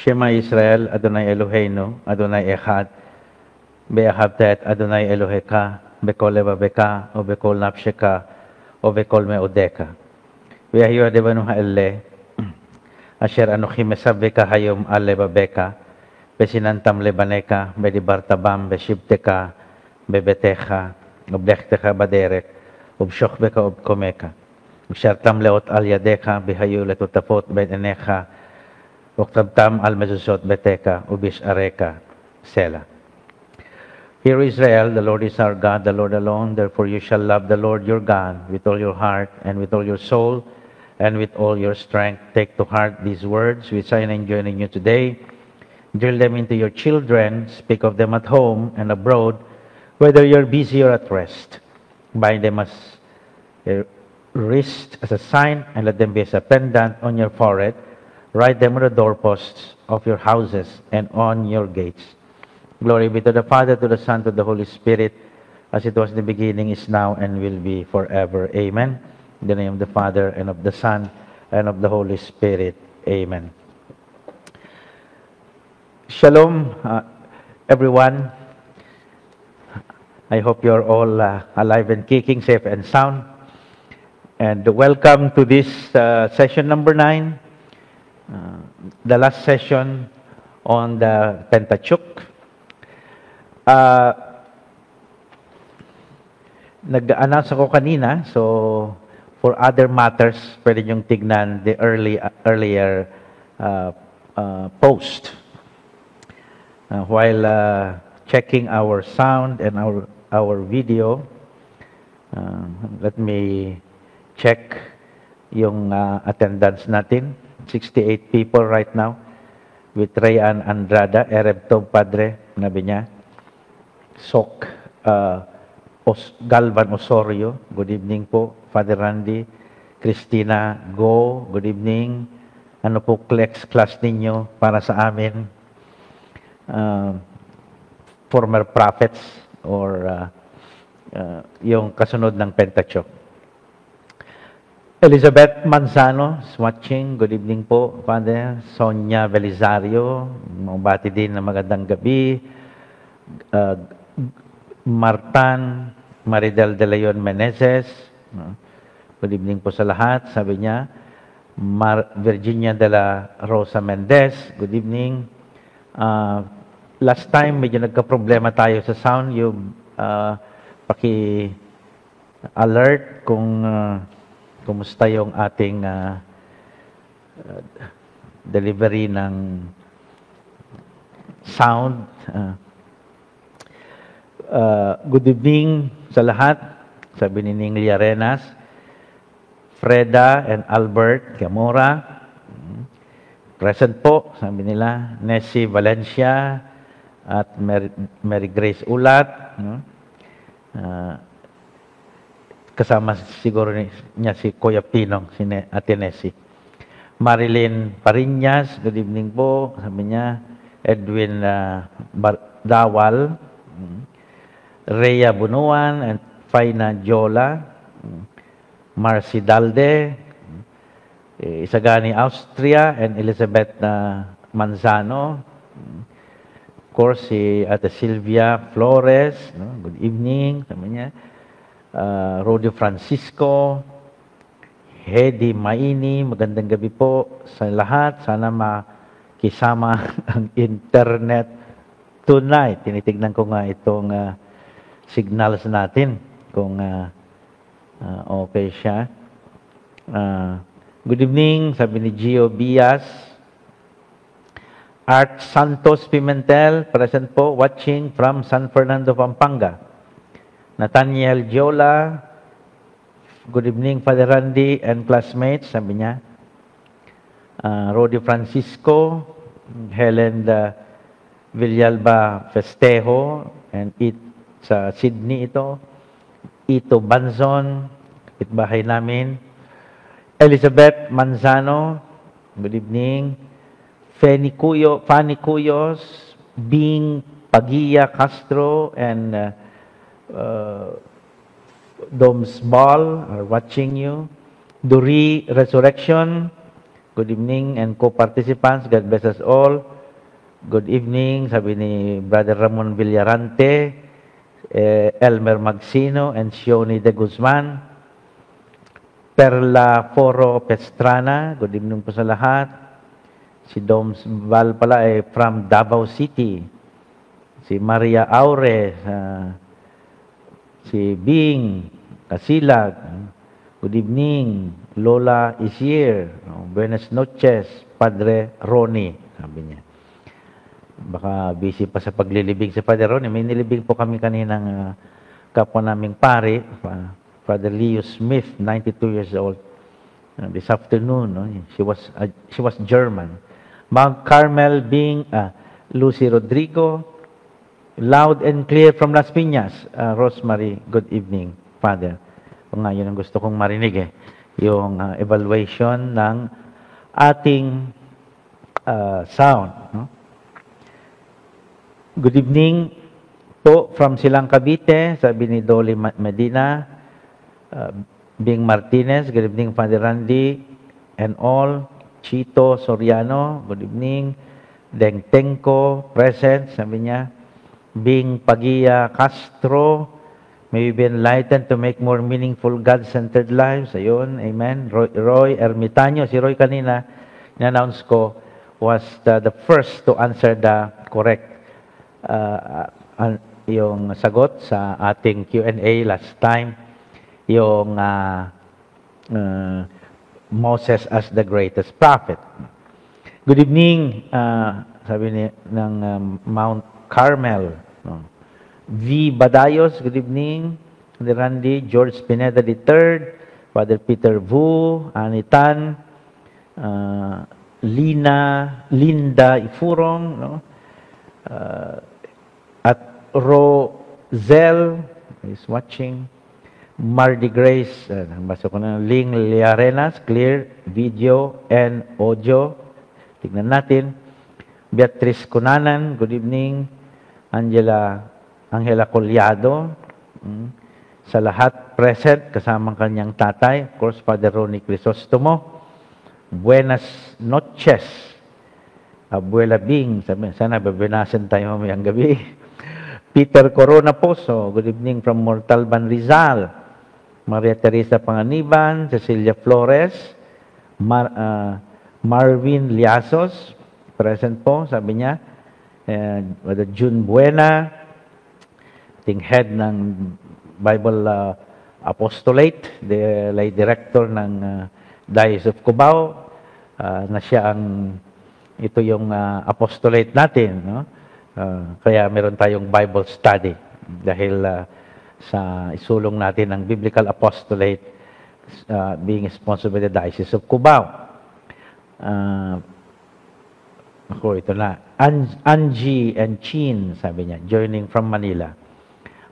Shema Israel, Adonai Eloheinu, Adonai Echad, Be'ahavtet, Adonai Eloheka, Bekol Levaveka, o Bekol Nafsheka, o Bekol Meodeka. Ve'ahiyu adevanu ha'elle, Asher Anochi Mesaveka Hayom al Levaveka, Besinantam Lebaneka, Bedibartabam, Beshibteka, Bebetecha, Oblechtecha Baderek, Obshochbeka Obkomeka, Ubshartam Leot al Yadecha, Behayu Letutafot Bedenecha, Oktabtam al Mezuzot Beteka, Ubish Areka, Sela. Hear Israel, the Lord is our God, the Lord alone. Therefore you shall love the Lord your God with all your heart and with all your soul and with all your strength. Take to heart these words which I am enjoining you today. Drill them into your children. Speak of them at home and abroad, whether you're busy or at rest. Bind them as a wrist, as a sign, and let them be as a pendant on your forehead. Write them on the doorposts of your houses and on your gates. Glory be to the Father, to the Son, to the Holy Spirit, as it was in the beginning, is now, and will be forever. Amen. In the name of the Father, and of the Son, and of the Holy Spirit. Amen. Shalom, everyone. I hope you're all alive and kicking, safe and sound. And welcome to this session number 9. The last session on the Pentateuch. Nag-announce ako kanina, so for other matters, pwede niyong tignan the earlier post. While checking our sound and our video, let me check yung attendance natin. 68 people right now with Rayan Andrada, Ereb Tov Padre, nabi niya. Sok Galvan Osorio, good evening po. Father Randy, Christina Go, good evening. Ano po class ninyo para sa amin? Former prophets or yung kasunod ng Pentateuch. Elizabeth Manzano is watching. Good evening po, Father. Sonia Belisario, mabati din na magandang gabi. Martan Maridel de Leon Menezes, good evening po sa lahat. Sabi niya, Virginia de la Rosa Mendez, good evening. Last time, medyo nagka-problema tayo sa sound. Yung paki-alert kung kumusta yung ating delivery ng sound. Good evening sa lahat. Sabi ni Ning Liarenas, Freda and Albert Gamora. Present po, sabi nila. Nessie Valencia at Mary Grace Ulat. Kasama siguro niya si Kuya Pinong, si Ate Nessie. Marilyn Pariñas, good evening po. Sabi niya, Edwin Dawal, Rhea Bunuan, and Faina Jola, Marcy Dalde, Isagani Austria, and Elizabeth Manzano. Of course, si Ate Sylvia Flores, good evening. Sabi niya, Rodio Francisco, Hedy Maini, magandang gabi po sa lahat. Sana makisama ang internet tonight. Tinitignan ko nga itong signals natin kung okay siya. Good evening, sabi ni Gio Bias. Art Santos Pimentel, present po, watching from San Fernando, Pampanga. Nathaniel Jola, good evening, Father Randy and classmates, sabi niya. Rodi Francisco, Helen Villalba Festejo, and sa Sydney ito. Ito Banzon, kapitbahay namin. Elizabeth Manzano, good evening. Fanny Cuyos, Bing Pagia Castro, and Doms Ball are watching you. Duri Resurrection, good evening, and co-participants, God bless us all. Good evening, sabi ni Brother Ramon Villarante, Elmer Magsino, and Sioni de Guzman. Perla Foro Pestrana, good evening po sa lahat. Si Doms Val pala ay from Davao City. Si Maria Aure, si Bing Kasilag, good evening. Lola Isier, buenas noches, Padre Ronnie, sabi niya. Baka busy pa sa paglilibing si Padre Ronnie. May nilibing po kami kaninang kapwa naming pari, Father Leo Smith, 92 years old. This afternoon, no? She was German. Mount Carmel being Lucy Rodrigo, loud and clear from Las Piñas. Rosemary, good evening, Father. O nga, yun ang gusto kong marinig yung evaluation ng ating sound. No? Good evening po from Silang Cavite, sabi ni Dolly Medina, Bing Martinez, good evening Father Randy, and all. Chito Soriano, good evening. Deng Tenko, present, sabi niya. Bing Pagia Castro, may we be enlightened to make more meaningful God-centered lives. Ayun, amen. Roy Ermitanyo, si Roy kanina, in-announce ko, was the first to answer the correct yung sagot sa ating Q&A last time, yung Moses as the greatest prophet. Good evening, sabi ni ng Mount Carmel. No? V. Badayos, good evening. Father Randy, George Pineda III, Father Peter Vu, Anitan, Linda Ifurong, no? At Rozel is watching. Mardi Grace, basa ko na, Ling Liarenas, clear video and audio. Tignan natin. Beatrice Cunanan, good evening. Angela Collado, sa lahat present, kasamang kanyang tatay, of course, Father Ronnie Crisostomo. Buenas noches, Abuela Bing, sabi, sana babinasan tayo mamayang gabi. Peter Corona Poso, good evening from Mortalban, Rizal. Maria Teresa Panganiban, Cecilia Flores, Marvin Liasos, present po, sabi niya. June Buena, ating head ng Bible Apostolate, lay director ng Diocese of Cubao, na siya ito yung apostolate natin, no? Kaya meron tayong Bible study dahil sa isulong natin ng Biblical Apostolate being sponsored by the Diocese of Cubao. Ito na. Angie and Chin, sabi niya, joining from Manila.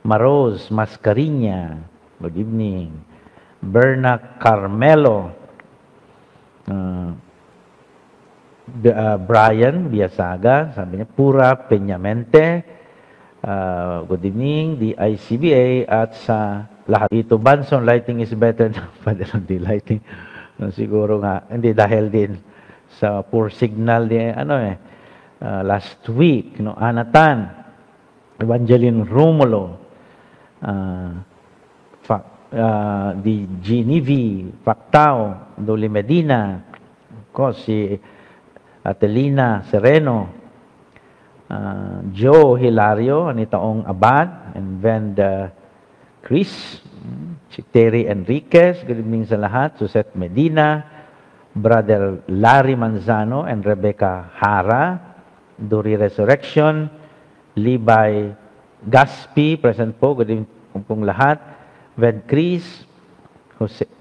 Maros Mascarinya, good evening. Berna Carmelo. Brian Biasaga, sabi niya. Pura Peñamente, good evening. The ICBA at sa lahat. Ito, Banson, lighting is better than Padre lighting. Siguro nga, hindi dahil din sa poor signal last week, no, Anatan, Evangeline Romulo, di Ginivi, Factao, Doli Medina, of course, si Atelina Sereno, Joe Hilario, Anitaong Abad, and then Chris, si Terry Enriquez, good evening sa lahat, Susette Medina, Brother Larry Manzano and Rebecca Hara, Duri Resurrection, Levi Gaspi, present po, good evening pong lahat, Ved Chris,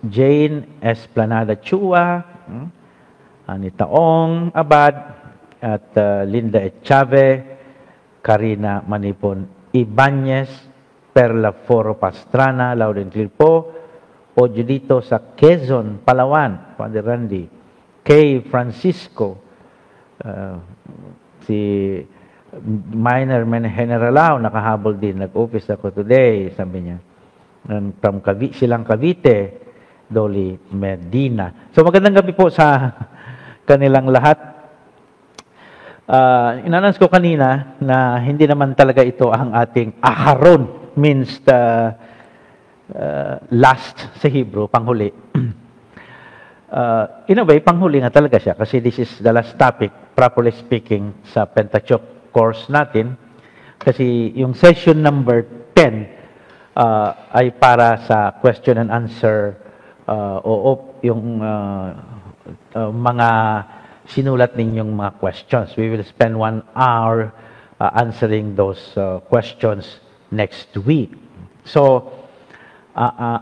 Jane Esplanada Chua, Anita Ong Abad, at Linda Echave, Karina Manipon Ibanez, Perla Foro Pastrana, loud and clear po, audio dito sa Quezon, Palawan, Father Randy, Kay Francisco, si Minor Generalao, nakahabol din, nag-office ako today, sabi niya. From Silang Cavite, Dolly Medina. So magandang gabi po sa kanilang lahat. Inannounce ko kanina na hindi naman talaga ito ang ating aharon, means the last sa Hebrew, panghuli. In a way, panghuli nga talaga siya kasi this is the last topic, properly speaking, sa Pentateuch course natin. Kasi yung session number 10 ay para sa question and answer o yung mga sinulat ninyong mga questions. We will spend 1 hour answering those questions next week. So,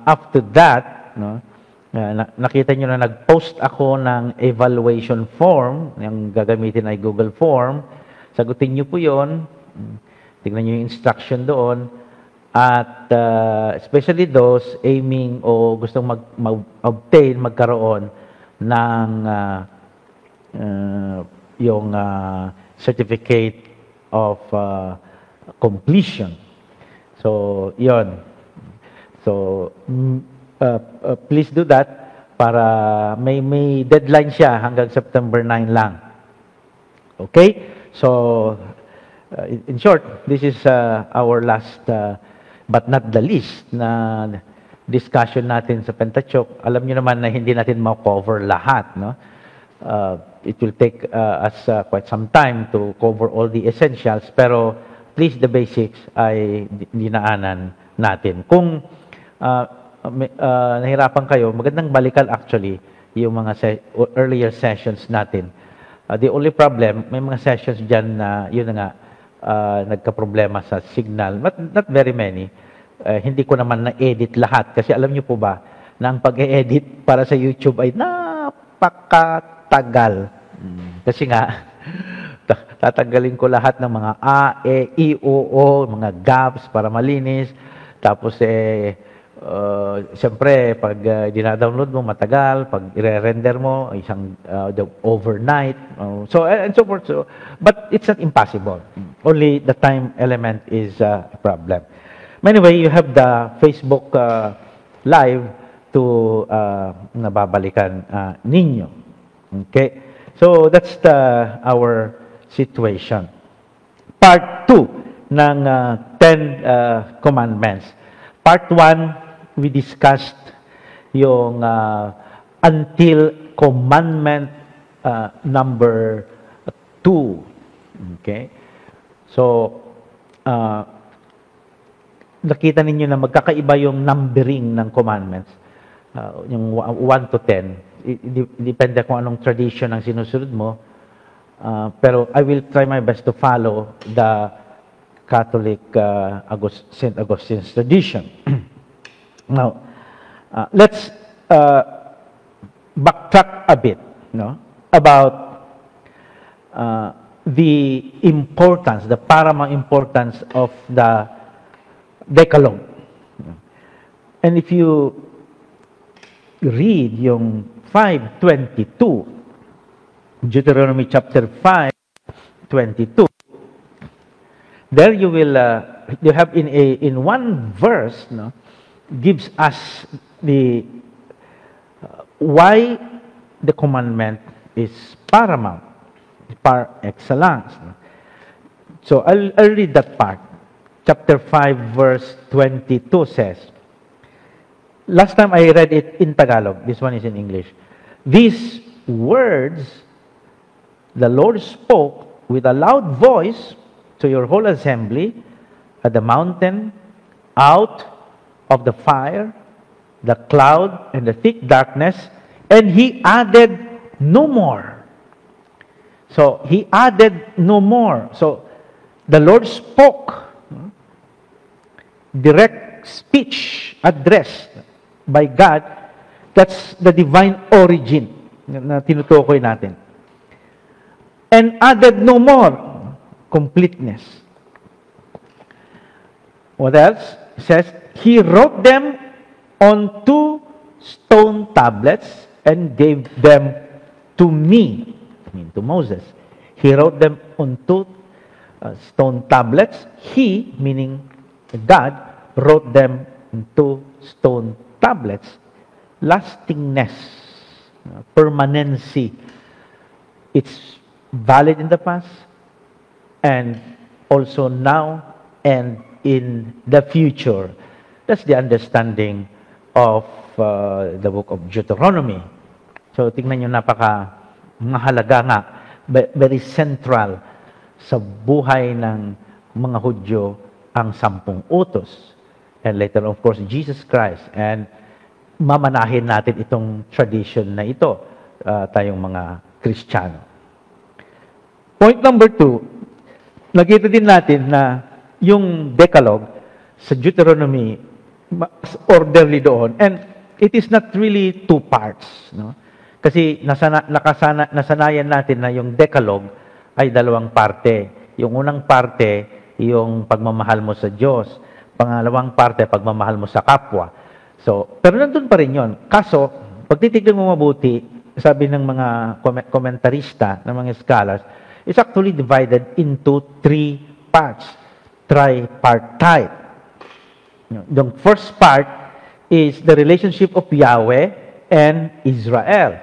after that, no, nakita nyo na nag-post ako ng evaluation form, yung gagamitin ay Google Form. Sagutin nyo po yun. Tignan nyo yung instruction doon. At especially those aiming o gustong mag-obtain, magkaroon ng yung certificate of completion. So, yon. So, please do that para may deadline siya hanggang September 9 lang. Okay? So, in short, this is our last but not the least na discussion natin sa Pentateuch. Alam niyo naman na hindi natin ma-cover lahat, no? It will take us quite some time to cover all the essentials, pero please the basics ay dinaanan natin. Kung nahirapan kayo, magandang balikan actually yung mga earlier sessions natin. The only problem, may mga sessions dyan na yun na nga, nagka-problema sa signal. Not very many. Hindi ko naman na-edit lahat. Kasi alam niyo po ba, na ang pag-e-edit para sa YouTube ay napakatagal. Kasi nga, tatanggalin ko lahat ng mga A, E, I, O, mga gaps para malinis. Tapos, siyempre, pag dinadownload mo, matagal. Pag i-render mo, isang overnight. So, and so forth. So, but it's not impossible. Only the time element is a problem. Anyway, you have the Facebook Live to nababalikan ninyo. Okay? So, that's our situation. Part 2 ng 10 commandments. Part 1, we discussed yung until commandment number 2. Okay? So, nakita ninyo na magkakaiba yung numbering ng commandments. Yung 1 to 10. Depende kung anong tradition ang sinusunod mo. Pero I will try my best to follow the Catholic St. Augustine's tradition. Now, let's backtrack a bit, no, about the importance, the paramount importance of the Decalogue. And if you read yung 5:22, Deuteronomy chapter 5:22, there you will you have in one verse, no, gives us the why the commandment is paramount, par excellence. So I'll read that part. Chapter 5 verse 22 says, last time I read it in Tagalog, this one is in English. These words the Lord spoke with a loud voice to your whole assembly at the mountain, out of the fire, the cloud, and the thick darkness, and he added no more. So, he added no more. So, the Lord spoke, direct speech addressed by God. That's the divine origin na tinutukoy natin. And added no more, completeness. What else? It says, he wrote them on 2 stone tablets and gave them to me, I mean to Moses. He wrote them on 2 stone tablets. He, meaning God, wrote them on 2 stone tablets. Lastingness, permanency It's valid in the past, and also now and in the future. That's the understanding of the book of Deuteronomy. So, tingnan nyo, mahalaga nga, very central sa buhay ng mga Hudyo ang 10 utos. And later, of course, Jesus Christ. And mamanahin natin itong tradition na ito, tayong mga Kristiyano. Point number 2, nakita din natin na yung Decalogue sa Deuteronomy, orderly doon. And it is not really 2 parts. No? Kasi nasanayan natin na yung Decalogue ay 2 parte. Yung unang parte, yung pagmamahal mo sa Diyos. Pangalawang parte, pagmamahal mo sa kapwa. So, pero nandun pa rin yun. Kaso, pag titignan mo mabuti, sabi ng mga komentarista, ng mga scholars, it's actually divided into 3 parts. Tripartite. The first part is the relationship of Yahweh and Israel.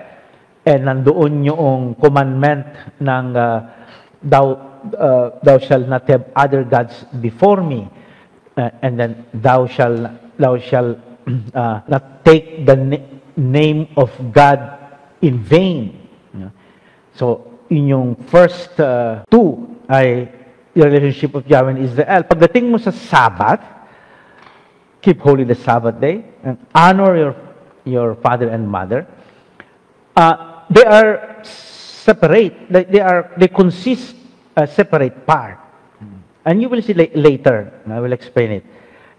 And nandoon yung commandment ng thou shalt not have other gods before me. And then thou shalt not take the name of God in vain. So, yung first 2 ay the relationship of Yahweh and Israel. Pagdating mo sa Sabbath, keep holy the Sabbath day and honor your father and mother. They are separate. They consist a separate part. And you will see later. I will explain it.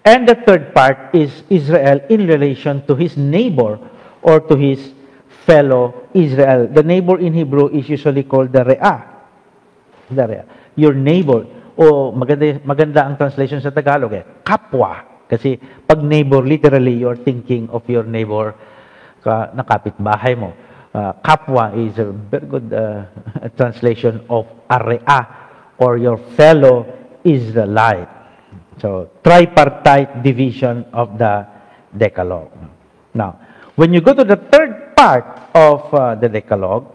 And the third part is Israel in relation to his neighbor or to his fellow Israel. The neighbor in Hebrew is usually called the Re'ah. The Re'ah. Your neighbor. O maganda ang translation sa Tagalog kapwa. Kasi pag neighbor, literally, you're thinking of your neighbor na kapitbahay mo. Kapwa is a very good translation of Re'ah or your fellow Israelite. So, tripartite division of the Decalogue. Now, when you go to the third part of the Decalogue,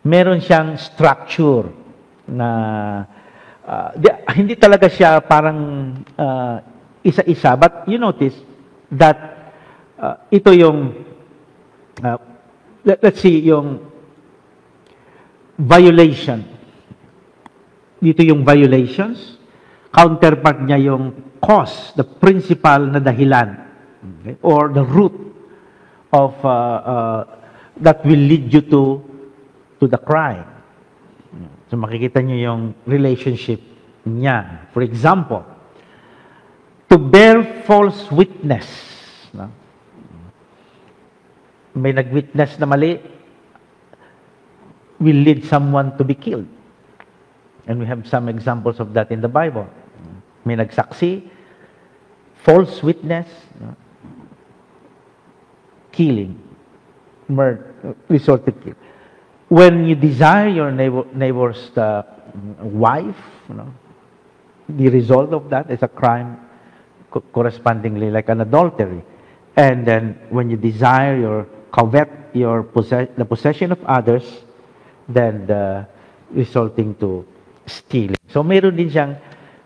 meron siyang structure na hindi talaga siya parang isa-isa. But you notice that ito yung, let's see, yung violation. Dito yung violations. Counterpart niya yung cause, the principal na dahilan, okay? Or the root of that will lead you to the crime. So makikita niyo yung relationship niya. For example, to bear false witness. No? May nag-witness na mali, will lead someone to be killed. And we have some examples of that in the Bible. May nagsaksi, false witness, killing, murder, resort to kill. When you desire your neighbor's wife, the result of that is a crime correspondingly like an adultery. And then when you desire the possession of others, then resulting to stealing. So meron din siyang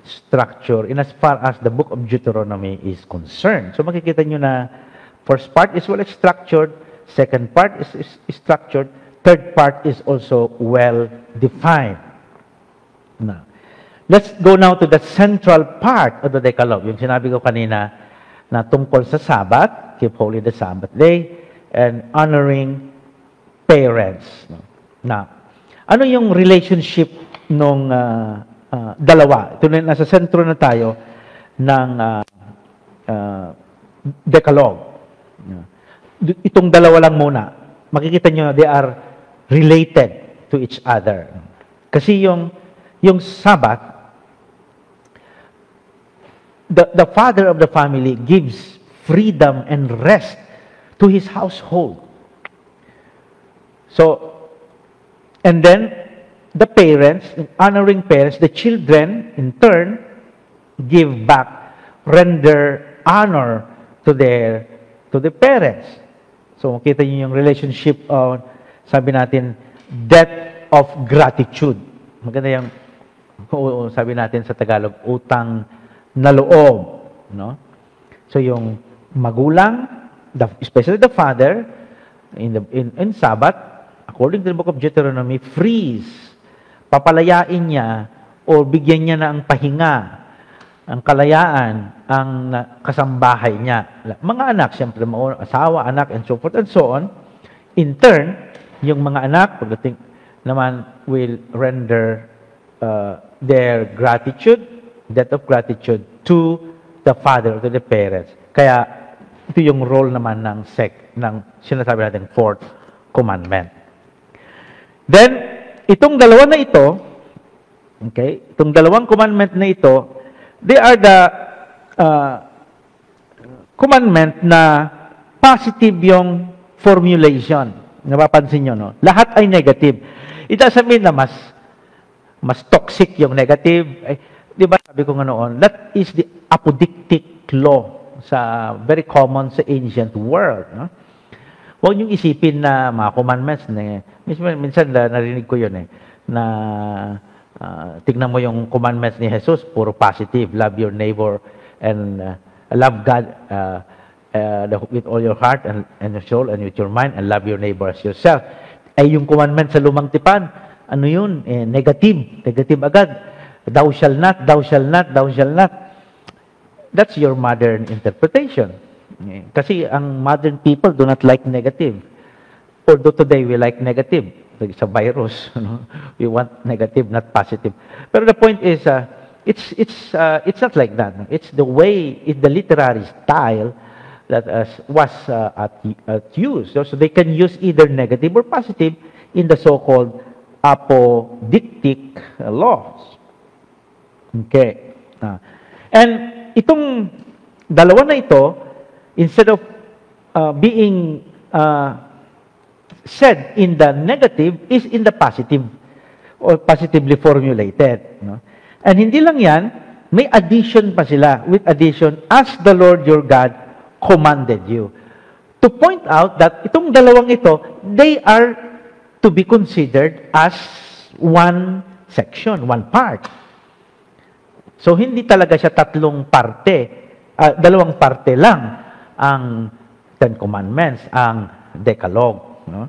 structure in as far as the book of Deuteronomy is concerned. So makikita nyo na first part is well structured, second part is structured, third part is also well defined. Now, let's go now to the central part of the Decalogue. Yung sinabi ko kanina na tungkol sa Sabbath, keep holy the Sabbath day, and honoring parents. Now, ano yung relationship nung dalawa? Ito na, nasa sentro na tayo ng Decalogue. Itong dalawa lang muna. Makikita nyo, they are related to each other. Kasi yung Sabbath, the father of the family gives freedom and rest to his household. So, and then, the parents, honoring parents, the children, in turn, give back, render honor to the parents. So, makita niyo yung relationship, sabi natin, debt of gratitude. Maganda yung, sabi natin sa Tagalog, utang na loob. No? So yung magulang, especially the father, in Sabbath, according to the book of Deuteronomy, frees, papalayain niya o bigyan niya na ang pahinga, ang kalayaan, ang kasambahay niya. Mga anak, siyempre, asawa, anak, and so forth and so on. In turn, yung mga anak, pagdating naman, will render their gratitude, debt of gratitude, to the father, to the parents. Kaya, ito yung role naman ng sinasabi natin, fourth commandment. Then, itong dalawa na ito, okay, itong dalawang commandment na ito, they are the commandment na positive yung formulation. Napapansin nyo, no? Lahat ay negative. It doesn't mean na mas toxic yung negative. Di ba sabi ko nga noon, that is the apodictic law sa very common sa ancient world. No? Huwag niyong isipin na mga commandments. Minsan narinig ko yun na tignan mo yung commandments ni Jesus, puro positive. Love your neighbor and love God with all your heart and your soul and with your mind and love your neighbor as yourself. Ay yung commandment sa lumang tipan, ano yun? Negative. Negative agad. Thou shall not, thou shall not, thou shall not. That's your modern interpretation. Kasi ang modern people do not like negative. Although today we like negative. It's a virus. We want negative, not positive. But the point is, it's not like that. It's the way, it's the literary style that was at use. So they can use either negative or positive in the so-called apodictic laws. Okay. And itong dalawa na ito, instead of being said in the negative, is in the positive or positively formulated. No? And hindi lang yan, may addition pa sila, with addition, as the Lord your God commanded you. To point out that itong dalawang ito, they are to be considered as one section, one part. So, hindi talaga siya tatlong parte, dalawang parte lang ang Ten Commandments, ang Decalogue. No?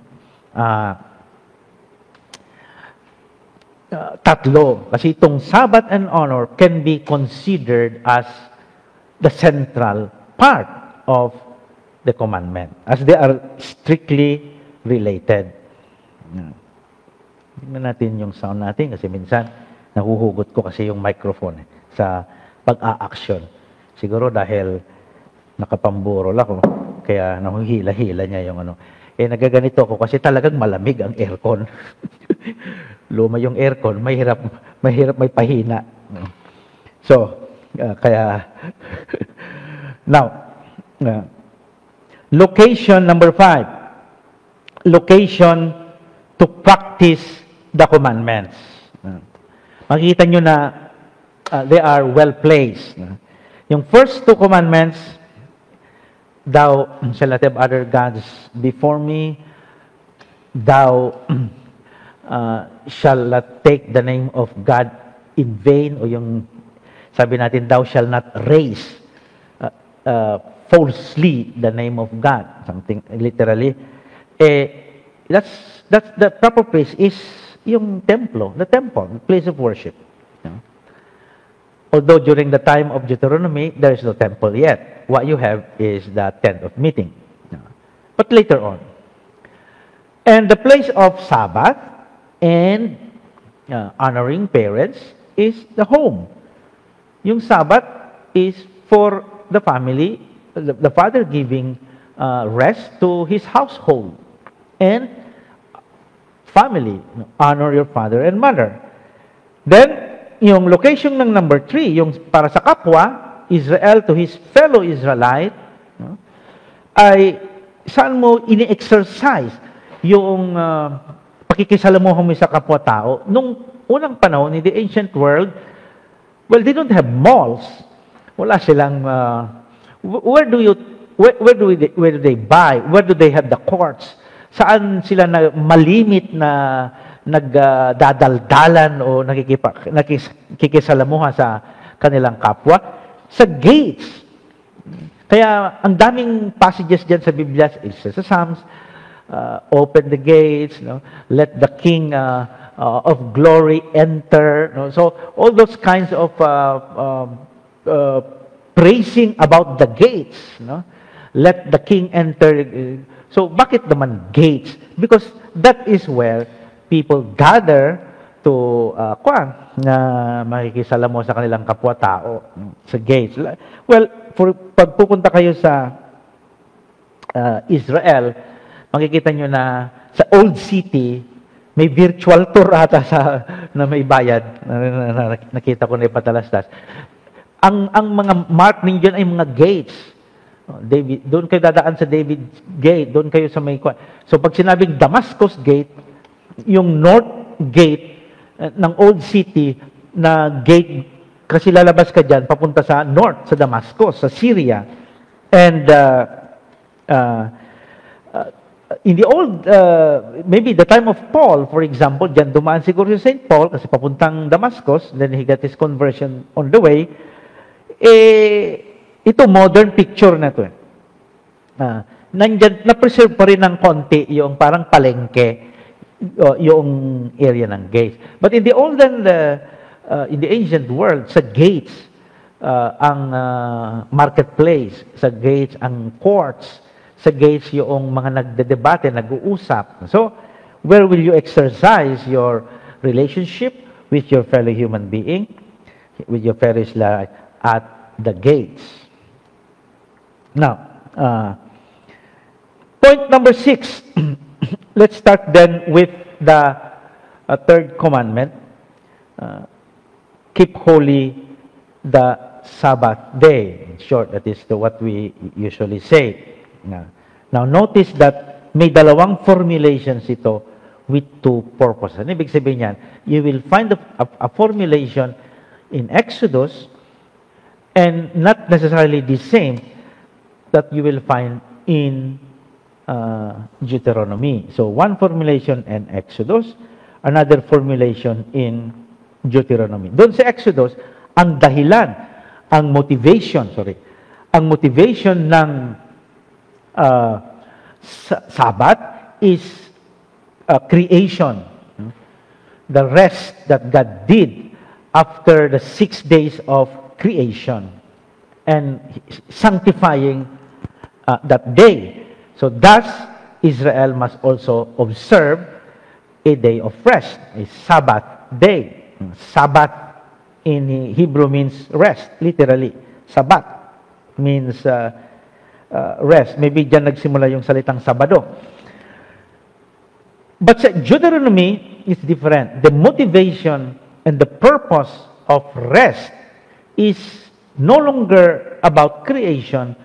Tatlo. Kasi itong Sabbath and honor can be considered as the central part of the commandment, as they are strictly related. Tingnan natin yung sound natin kasi minsan nahuhugot ko kasi yung microphone sa pag-a-action. Siguro dahil nakapamburol ako, kaya nahuhila-hila niya yung ano. Nagaganito ako kasi talagang malamig ang aircon. Luma yung aircon, mahirap may pahina. So, kaya, now, location number 5. Location to practice the commandments. Makikita nyo na they are well placed. Yung first two commandments, thou shalt not have other gods before me, thou shall not take the name of God in vain, o yung sabi natin, thou shall not raise falsely the name of God, something literally. That's the proper place is yung templo, the temple, the place of worship. Although during the time of Deuteronomy, there is no temple yet. What you have is the tent of meeting. But later on. And the place of Sabbath and honoring parents is the home. Yung Sabbath is for the family, the father giving rest to his household. And family, honor your father and mother. Then, yung location ng number 3, yung para sa kapwa, Israel to his fellow Israelite, ay saan mo ini-exercise yung pakikisalamuha mo sa kapwa-tao. Nung unang panahon, in the ancient world, well, they don't have malls. Wala silang, where do they buy? Where do they have the courts? Saan sila na malimit na nagdadaldalan o nakikisalamuha sa kanilang kapwa? Sa gates. Kaya ang daming passages dyan sa Biblia, sa Psalms, open the gates, no? Let the King of glory enter. No? So all those kinds of praising about the gates. No? Let the King enter. So bakit naman gates? Because that is where people gather to na makikisalamuha sa kanilang kapwa-tao, sa gates. Well, pag pupunta kayo sa Israel, makikita nyo na sa Old City, may virtual tour ata na may bayad. Nakita ko na ipatalastas. Ang mga mark ninyo ay mga gates. David, doon kayo dadaan sa David Gate, doon kayo sa may... So pag sinabing Damascus Gate, yung North Gate ng Old City na gate, kasi lalabas ka dyan, papunta sa North, sa Damascus, sa Syria. And in the old, maybe the time of Paul, for example, dyan dumaan siguro si St. Paul, kasi papuntang Damascus, then he got his conversion on the way, ito modern picture na ito. Nandyan, na-preserve pa rin ng konti yung parang palengke, yung area ng gates. But in the olden, in the ancient world, sa gates, ang marketplace, sa gates, ang courts, sa gates yung mga nagdedebate, nag-uusap. So, where will you exercise your relationship with your fellow human being, with your fellow Israelite? At the gates. Now, point number 6. Let's start then with the third commandment. Keep holy the Sabbath day. In short, that is what we usually say. Now, notice that may dalawang formulations ito with two purposes. Ano ibig sabihin yan? You will find a formulation in Exodus and not necessarily the same that you will find in Deuteronomy. So, one formulation in Exodus, another formulation in Deuteronomy. Doon sa Exodus, ang dahilan, ang motivation ng Sabbath is creation. The rest that God did after the 6 days of creation and sanctifying that day. So thus, Israel must also observe a day of rest, a Sabbath day. Sabbath in Hebrew means rest, literally. Sabbath means rest. Maybe dyan nagsimula yung salitang Sabado. But sa Deuteronomy is different. The motivation and the purpose of rest is no longer about creation,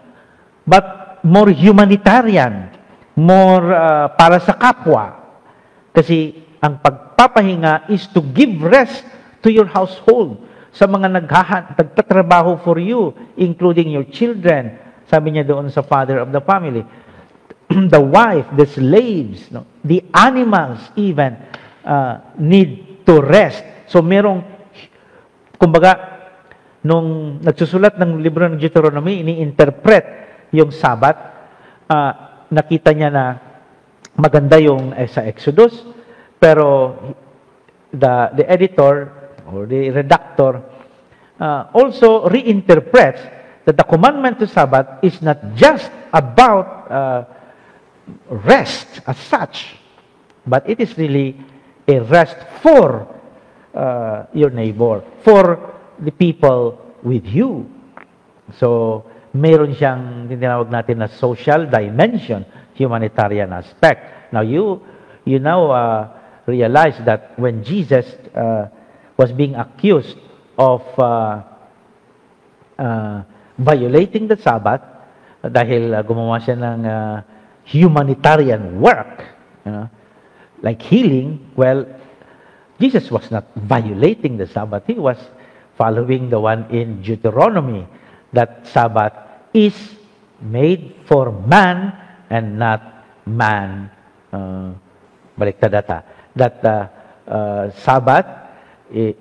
but more humanitarian, more para sa kapwa. Kasi ang pagpapahinga is to give rest to your household, sa mga nagtatrabaho for you, including your children. Sabi niya doon sa father of the family, the wife, the slaves, no? The animals even need to rest. So merong, kumbaga, nung nagsusulat ng libro ng Deuteronomy, ini-interpret yung Sabbath, nakita niya na maganda yung sa Exodus, pero the editor or the redactor also reinterprets that the commandment to Sabbath is not just about rest as such, but it is really a rest for your neighbor, for the people with you. So, meron siyang tinawag natin na social dimension, humanitarian aspect. Now, you now realize that when Jesus was being accused of violating the Sabbath, dahil gumawa siya ng humanitarian work, like healing, well, Jesus was not violating the Sabbath. He was following the one in Deuteronomy, that Sabbath is made for man and not man, baliktad ata, that Sabbath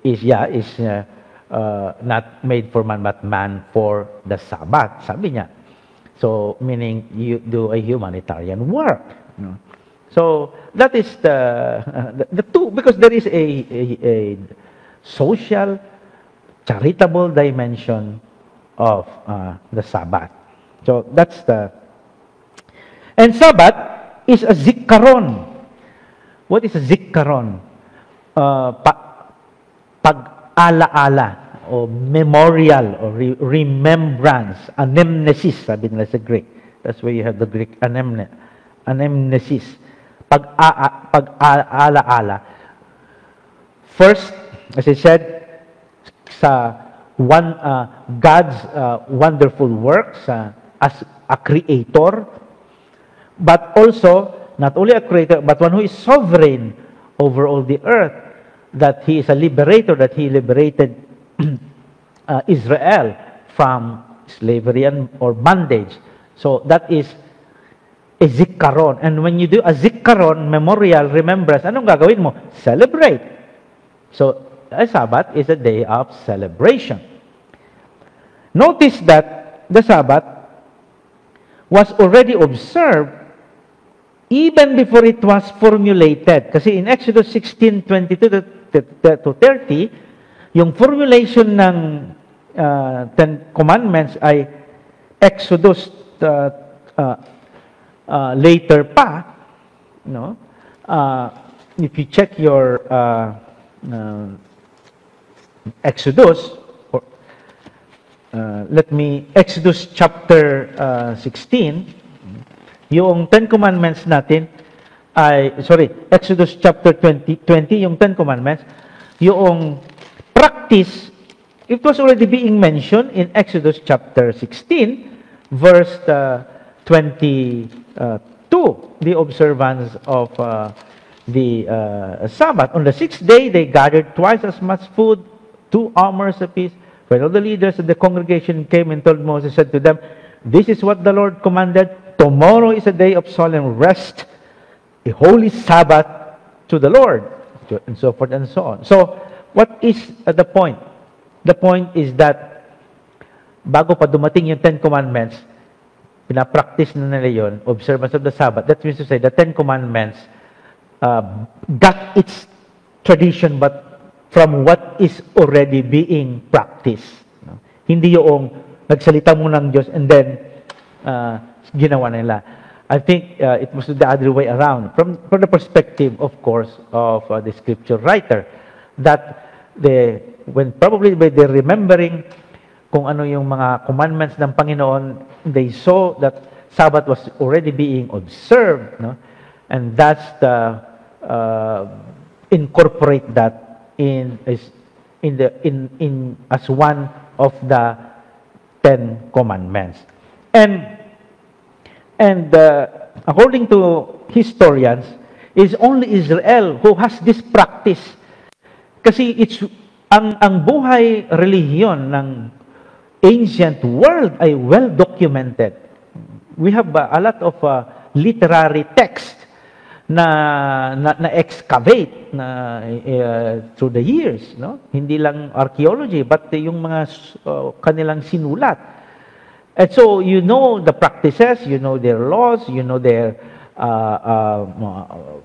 is not made for man, but man for the Sabbath. Sabi niya. So, meaning you do a humanitarian work. No? So, that is the two, because there is a social, charitable dimension of the Sabbath. So, that's and Sabbath is a zikaron. What is a zikaron? Pag-ala-ala, o memorial, or remembrance, anamnesis, sabi nila sa Greek. That's where you have the Greek anamnesis. Pag-ala-ala. First, as I said, sa God's wonderful works as a creator, but also, not only a creator, but one who is sovereign over all the earth, that He is a liberator, that He liberated Israel from slavery or bondage. So that is a zikaron. And when you do a zikaron, memorial, remembrance, anong gagawin mo? Celebrate. So a Sabbath is a day of celebration. Notice that the Sabbath was already observed even before it was formulated. Kasi in Exodus 16:22 to 30, yung formulation ng Ten Commandments ay Exodus later pa, no? If you check your Exodus, Exodus chapter 16, yung Ten Commandments natin Exodus chapter 20, yung Ten Commandments, yung practice, it was already being mentioned in Exodus chapter 16, verse 22, the observance of the Sabbath. On the sixth day, they gathered twice as much food, 2 omers apiece. When all the leaders of the congregation came and told Moses, said to them, "This is what the Lord commanded. Tomorrow is a day of solemn rest, a holy Sabbath to the Lord," and so forth and so on. So, what is the point? The point is that bago pa dumating yung Ten Commandments, pinapractice na nila yun, observance of the Sabbath. That means to say, the Ten Commandments got its tradition, but from what is already being practiced. No? Hindi yung nagsalita mo ng Diyos and then ginawa nila. I think it was the other way around. From the perspective, of course, of the scripture writer, that when probably they're remembering kung ano yung mga commandments ng Panginoon, they saw that Sabbath was already being observed, no? And that's incorporate that as one of the Ten Commandments. And according to historians, it's only Israel who has this practice. Kasi ang buhay relihiyon ng ancient world ay well documented. We have a lot of literary text na excavate through the years, no? Hindi lang archaeology, but yung mga kanilang sinulat. And so you know the practices, you know their laws, you know their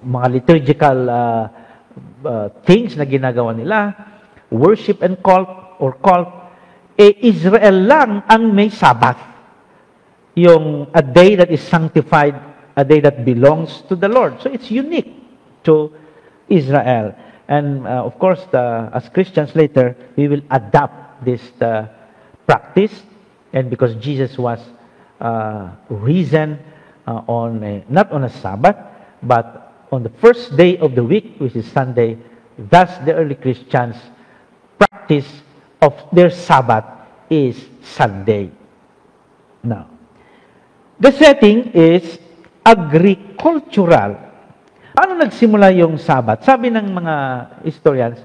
mga liturgical things na ginagawa nila, worship and cult. Israel lang ang may Sabbath. Yung a day that is sanctified, a day that belongs to the Lord. So it's unique to Israel. And of course, as Christians later, we will adapt this practice. And because Jesus was risen not on a Sabbath, but on the first day of the week, which is Sunday, thus the early Christians' practice of their Sabbath is Sunday. Now, the setting is agricultural. Ano nagsimula yung Sabbath? Sabi ng mga historians,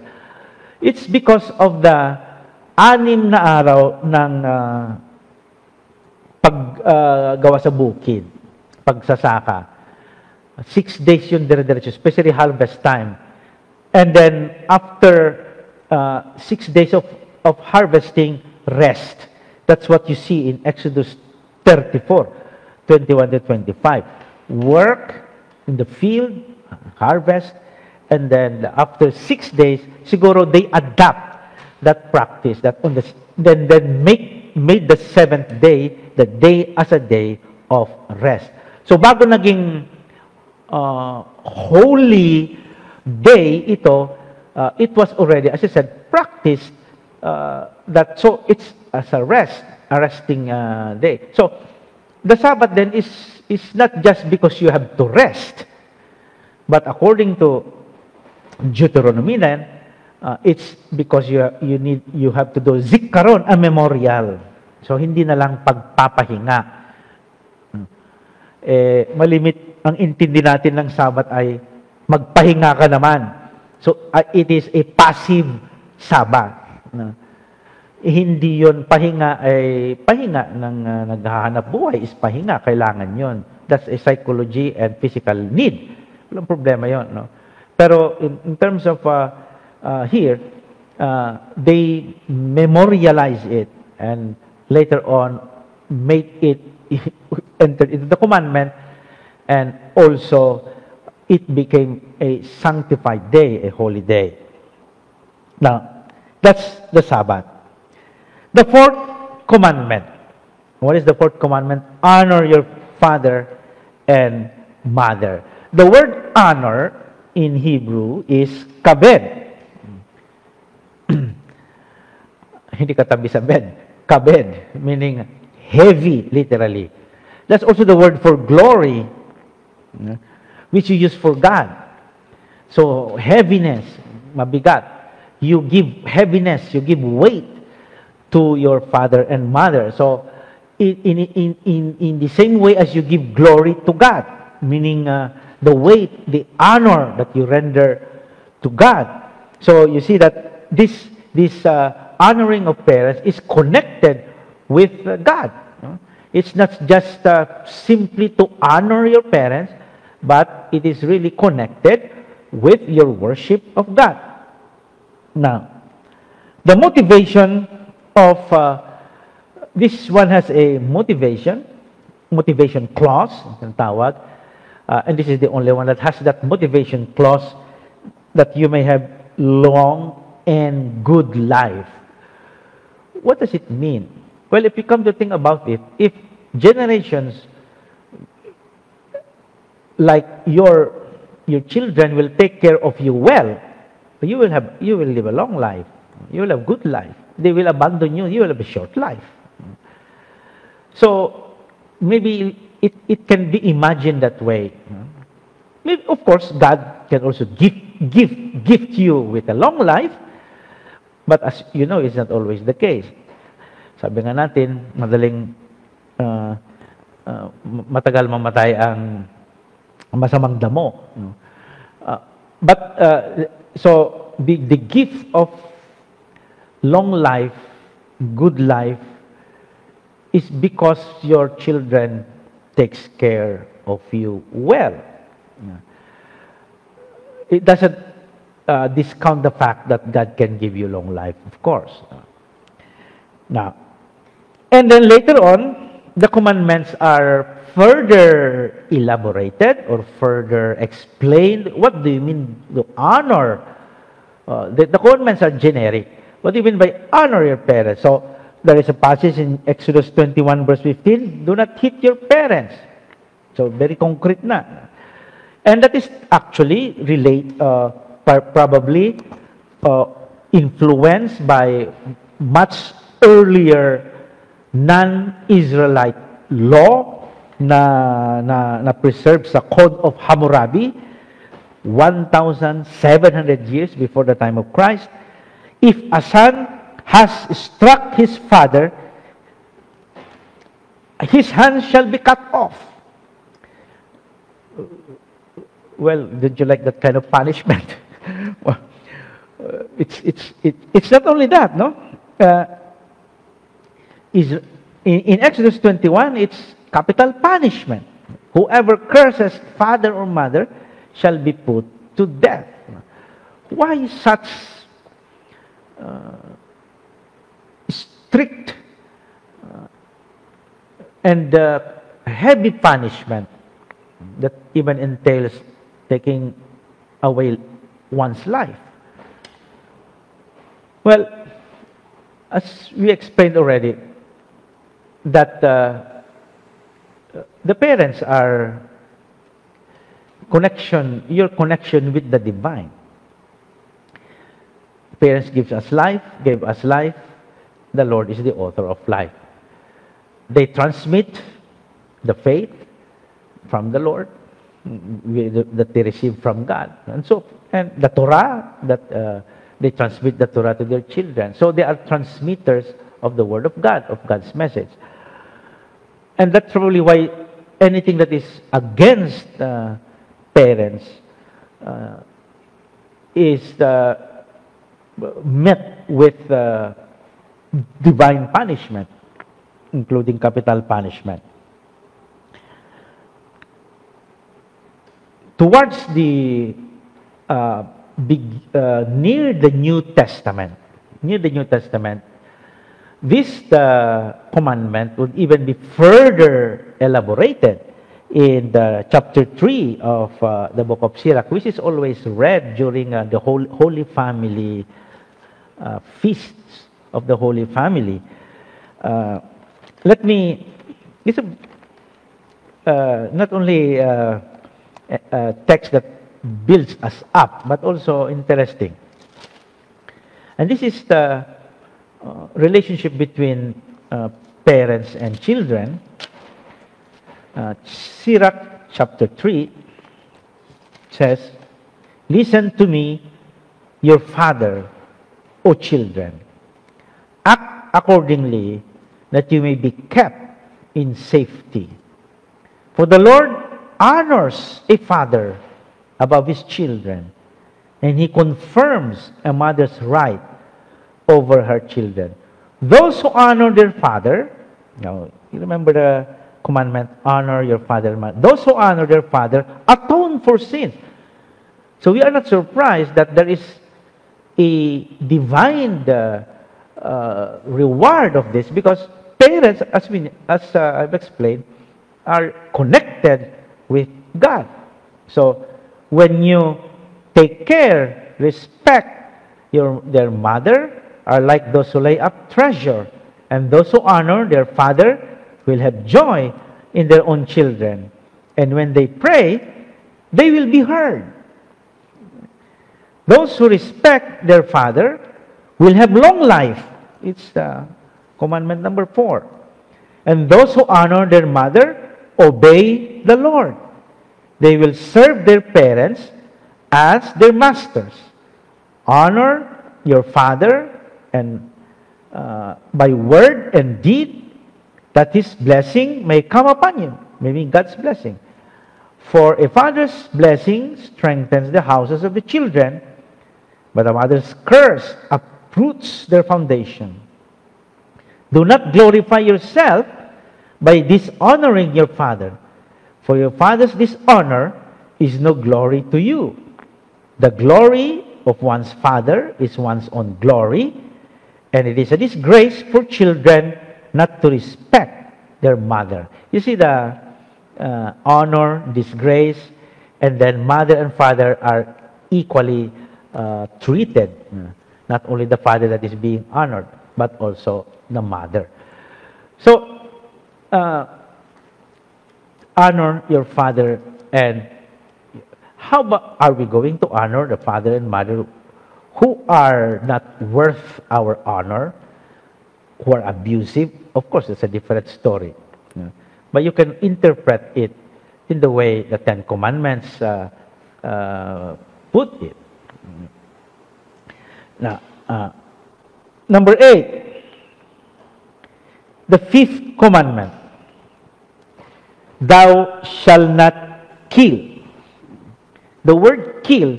it's because of the 6 na araw ng paggawa sa bukid, pagsasaka. 6 days yung dire-diretso, especially harvest time. And then after 6 days of harvesting, rest. That's what you see in Exodus 34, 21 to 25. Work in the field, harvest, and then after 6 days, siguro they adapt that practice, that on the, then made the seventh day, the day as a day of rest. So bago naging holy day ito, it was already, as I said, practiced that, so it's as a resting day. So the Sabbath then is not just because you have to rest, but according to Deuteronomy then, it's because you have to do zikaron, a memorial. So hindi na lang pagpapahinga. Malimit ang intindi natin ng Sabbath ay magpahinga ka naman. So it is a passive Sabbath. Hindi yon pahinga ay pahinga ng naghahanap buhay is pahinga, kailangan yon. That's a psychology and physical need. Walang problema yon, no? Pero in terms of here, they memorialize it and later on make it enter into the commandment, and also it became a sanctified day, a holy day. Now, that's the Sabbath. The fourth commandment. What is the fourth commandment? Honor your father and mother. The word honor in Hebrew is kabed. Hindi katabi sa bed. Kabed, meaning heavy, literally. That's also the word for glory, which you use for God. So, heaviness, mabigat. You give heaviness, you give weight to your father and mother. So, in the same way as you give glory to God, meaning the weight, the honor that you render to God. So, you see that this honoring of parents is connected with God. It's not just simply to honor your parents, but it is really connected with your worship of God. Now, the motivation of this one has a motivation clause, ang tawag, and this is the only one that has that motivation clause, that you may have long and good life. What does it mean? Well, if you come to think about it, if generations like your children will take care of you well, you will live a long life. You will have good life. They will abandon you. You will have a short life. So maybe it can be imagined that way. Maybe, of course, God can also gift you with a long life, but as you know, it's not always the case. Sabi nga natin, matagal mamatay ang masamang damo. So the gift of long life, good life, is because your children takes care of you well. It doesn't discount the fact that God can give you long life, of course. Now, and then later on, the commandments are further elaborated or further explained. What do you mean to honor? The commandments are generic. What do you mean by honor your parents? So, there is a passage in Exodus 21 verse 15, do not hit your parents. So, very concrete na. And that is actually probably influenced by much earlier non-Israelite law na preserved sa Code of Hammurabi 1,700 years before the time of Christ. If a son has struck his father, his hand shall be cut off. Well, did you like that kind of punishment? Well, it's not only that, no? In Exodus 21, it's capital punishment. Whoever curses father or mother shall be put to death. why such strict and heavy punishment that even entails taking away one's life? Well, as we explained already, that the parents are your connection with the divine. Parents gave us life. The Lord is the author of life. They transmit the faith from the Lord that they receive from God. And the Torah, that they transmit the Torah to their children. So they are transmitters of the Word of God, of God's message. And that's probably why anything that is against parents is met with divine punishment, including capital punishment. Towards the near the New Testament, this commandment would even be further elaborated in the chapter 3 of the book of Sirach, which is always read during the Holy Family feasts of the Holy Family. It's not only a text that builds us up, but also interesting. And this is the relationship between parents and children. Sirach chapter 3 says, "Listen to me, your father, O children. Act accordingly, that you may be kept in safety. For the Lord honors a father above his children, and he confirms a mother's right over her children. Those who honor their father," now you remember the commandment, honor your father and mother. Those who honor their father atone for sin. So we are not surprised that there is a divine reward of this, because parents, as I've explained, are connected with God. So when you take care, respect their mother, are like those who lay up treasure, and those who honor their father will have joy in their own children. And when they pray, they will be heard. Those who respect their father will have long life. It's commandment number 4. And those who honor their mother obey the Lord. They will serve their parents as their masters. Honor your father and by word and deed, that his blessing may come upon you. Maybe God's blessing. For a father's blessing strengthens the houses of the children, but a mother's curse uproots their foundation. Do not glorify yourself by dishonoring your father, for your father's dishonor is no glory to you. The glory of one's father is one's own glory, and it is a disgrace for children not to respect their mother. You see the honor, disgrace, and then mother and father are equally treated. Not only the father that is being honored, but also the mother. So, honor your father. And how about, are we going to honor the father and mother who are not worth our honor, who are abusive? Of course, it's a different story. But you can interpret it in the way the Ten Commandments put it. Now, number 8, the 5th commandment: thou shalt not kill. The word kill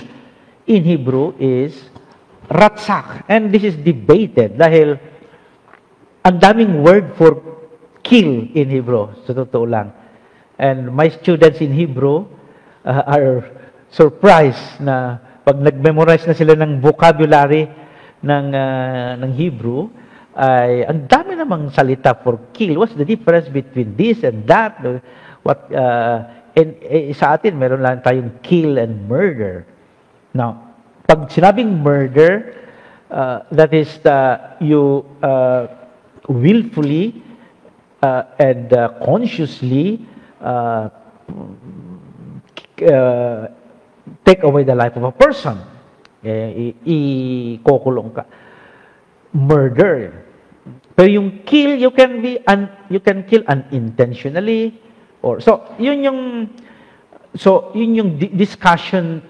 in Hebrew is ratsak. And this is debated dahil ang daming word for kill in Hebrew, sa totoo lang. And my students in Hebrew are surprised na pag nag-memorize na sila ng vocabulary ng Hebrew, ay ang dami namang salita for kill. What's the difference between this and that? Sa atin, meron lang tayong kill and murder. Now, pag sinabing murder, that is you willfully and consciously take away the life of a person. Ikukulong ka. Murder. Pero yung kill, you can kill unintentionally, or yun yung discussion.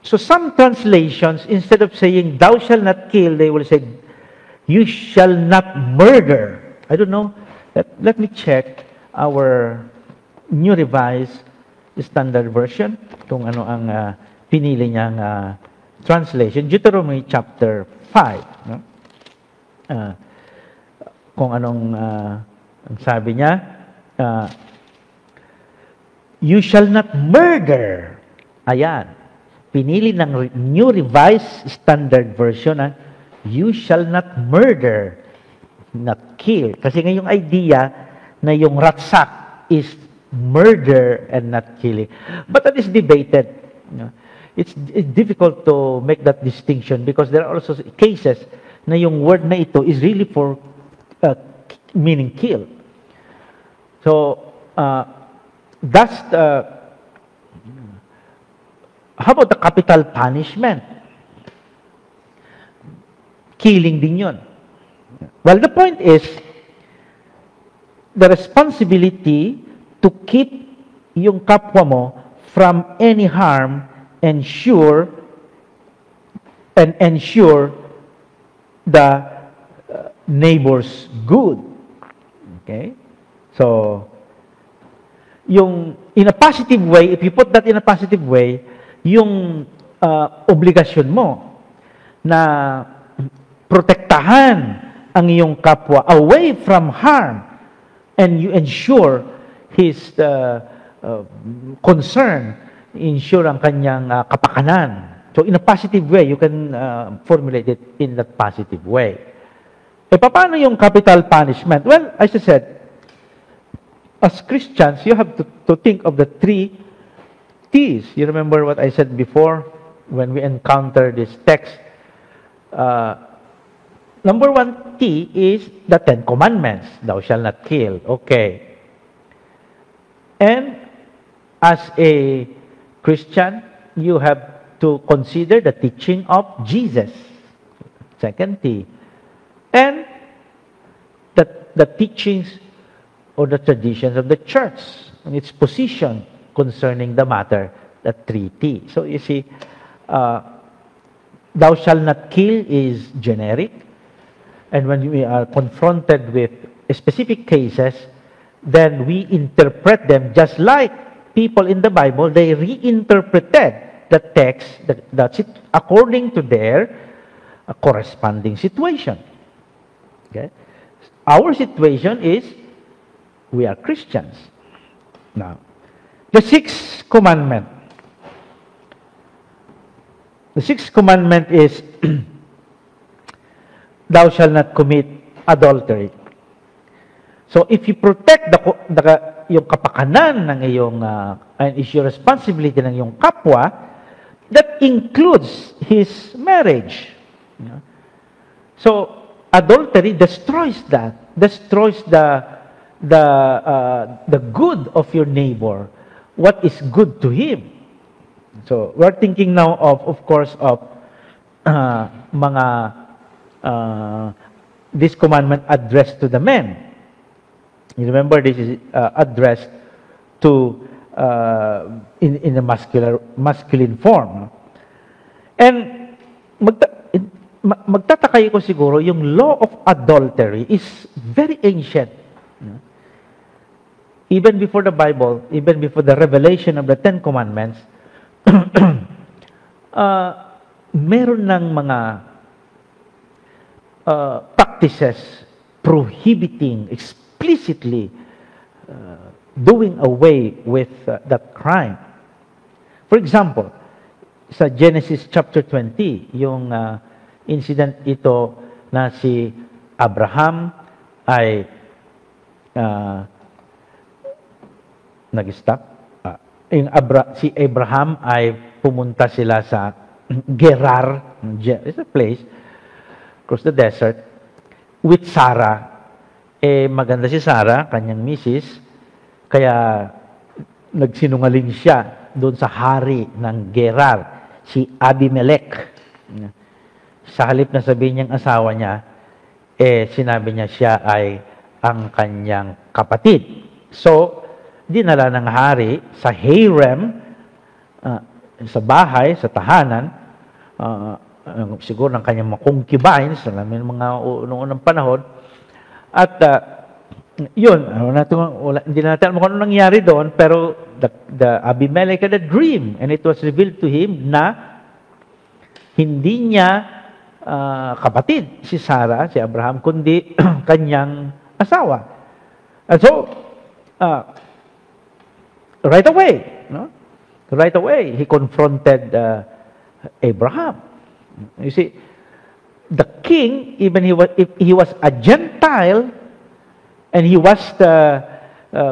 So some translations, instead of saying thou shall not kill, they will say you shall not murder. I don't know. Let me check our New Revised Standard Version kung ano ang pinili niyang translation. Deuteronomy chapter 5. No? Kung anong ang sabi niya, you shall not murder. Ayan. Pinili ng New Revised Standard Version, you shall not murder, not kill. Kasi ngayong idea na yung ratsak is murder and not killing. But that is debated. You know? It's difficult to make that distinction because there are also cases na yung word na ito is really for meaning kill. So, that's how about the capital punishment? Killing din yun. Well, the point is, the responsibility to keep yung kapwa mo from any harm ensure the neighbor's good. Okay? So, yung in a positive way, if you put that in a positive way, yung obligasyon mo na protektahan ang iyong kapwa away from harm and you ensure his concern, ensure ang kanyang kapakanan. So, in a positive way, you can formulate it in that positive way. Paano yung capital punishment? Well, as I said, as Christians, you have to think of the 3 T's. You remember what I said before when we encounter this text? Number 1 T is the 10 Commandments. Thou shalt not kill. Okay. And as a Christian, you have to consider the teaching of Jesus. Second T. And the teachings or the traditions of the church and its position concerning the matter, the 3T. So you see, thou shalt not kill is generic. And when we are confronted with specific cases, then we interpret them just like people in the Bible, they reinterpreted the text that's it according to their corresponding situation. Okay? Our situation is we are Christians. Now, the 6th commandment. The 6th commandment is thou shalt not commit adultery. So if you protect yung kapakanan ng iyong and is your responsibility ng iyong kapwa, that includes his marriage. You know? So adultery destroys that, destroys the good of your neighbor, what is good to him. So we're thinking now of course, of this commandment addressed to the men. You remember this is addressed to in a masculine form. And magtataka ko siguro yung law of adultery is very ancient. Even before the Bible, even before the revelation of the 10 Commandments, meron ng mga practices prohibiting explicitly doing away with that crime. For example, sa Genesis chapter 20, yung incident ito na si Abraham ay nag-stop. Si Abraham ay pumunta sila sa Gerar, it's a place, across the desert, with Sarah. Maganda si Sarah, kanyang misis, kaya nagsinungaling siya doon sa hari ng Gerar, si Abimelech. Sa halip na sabihin niyang asawa niya, sinabi niya siya ay ang kanyang kapatid. So, dinala ng hari sa harem, sa bahay, sa tahanan, siguro ng kanyang mga concubines, alam mo mga noong panahon, at yun, hindi natin alam kung ano nangyari doon, pero the Abimelech had a dream, and it was revealed to him na hindi niya kapatid si Sarah, si Abraham, kundi kanyang asawa. And so, right away, he confronted Abraham. You see, the king, even if he was a Gentile, and he was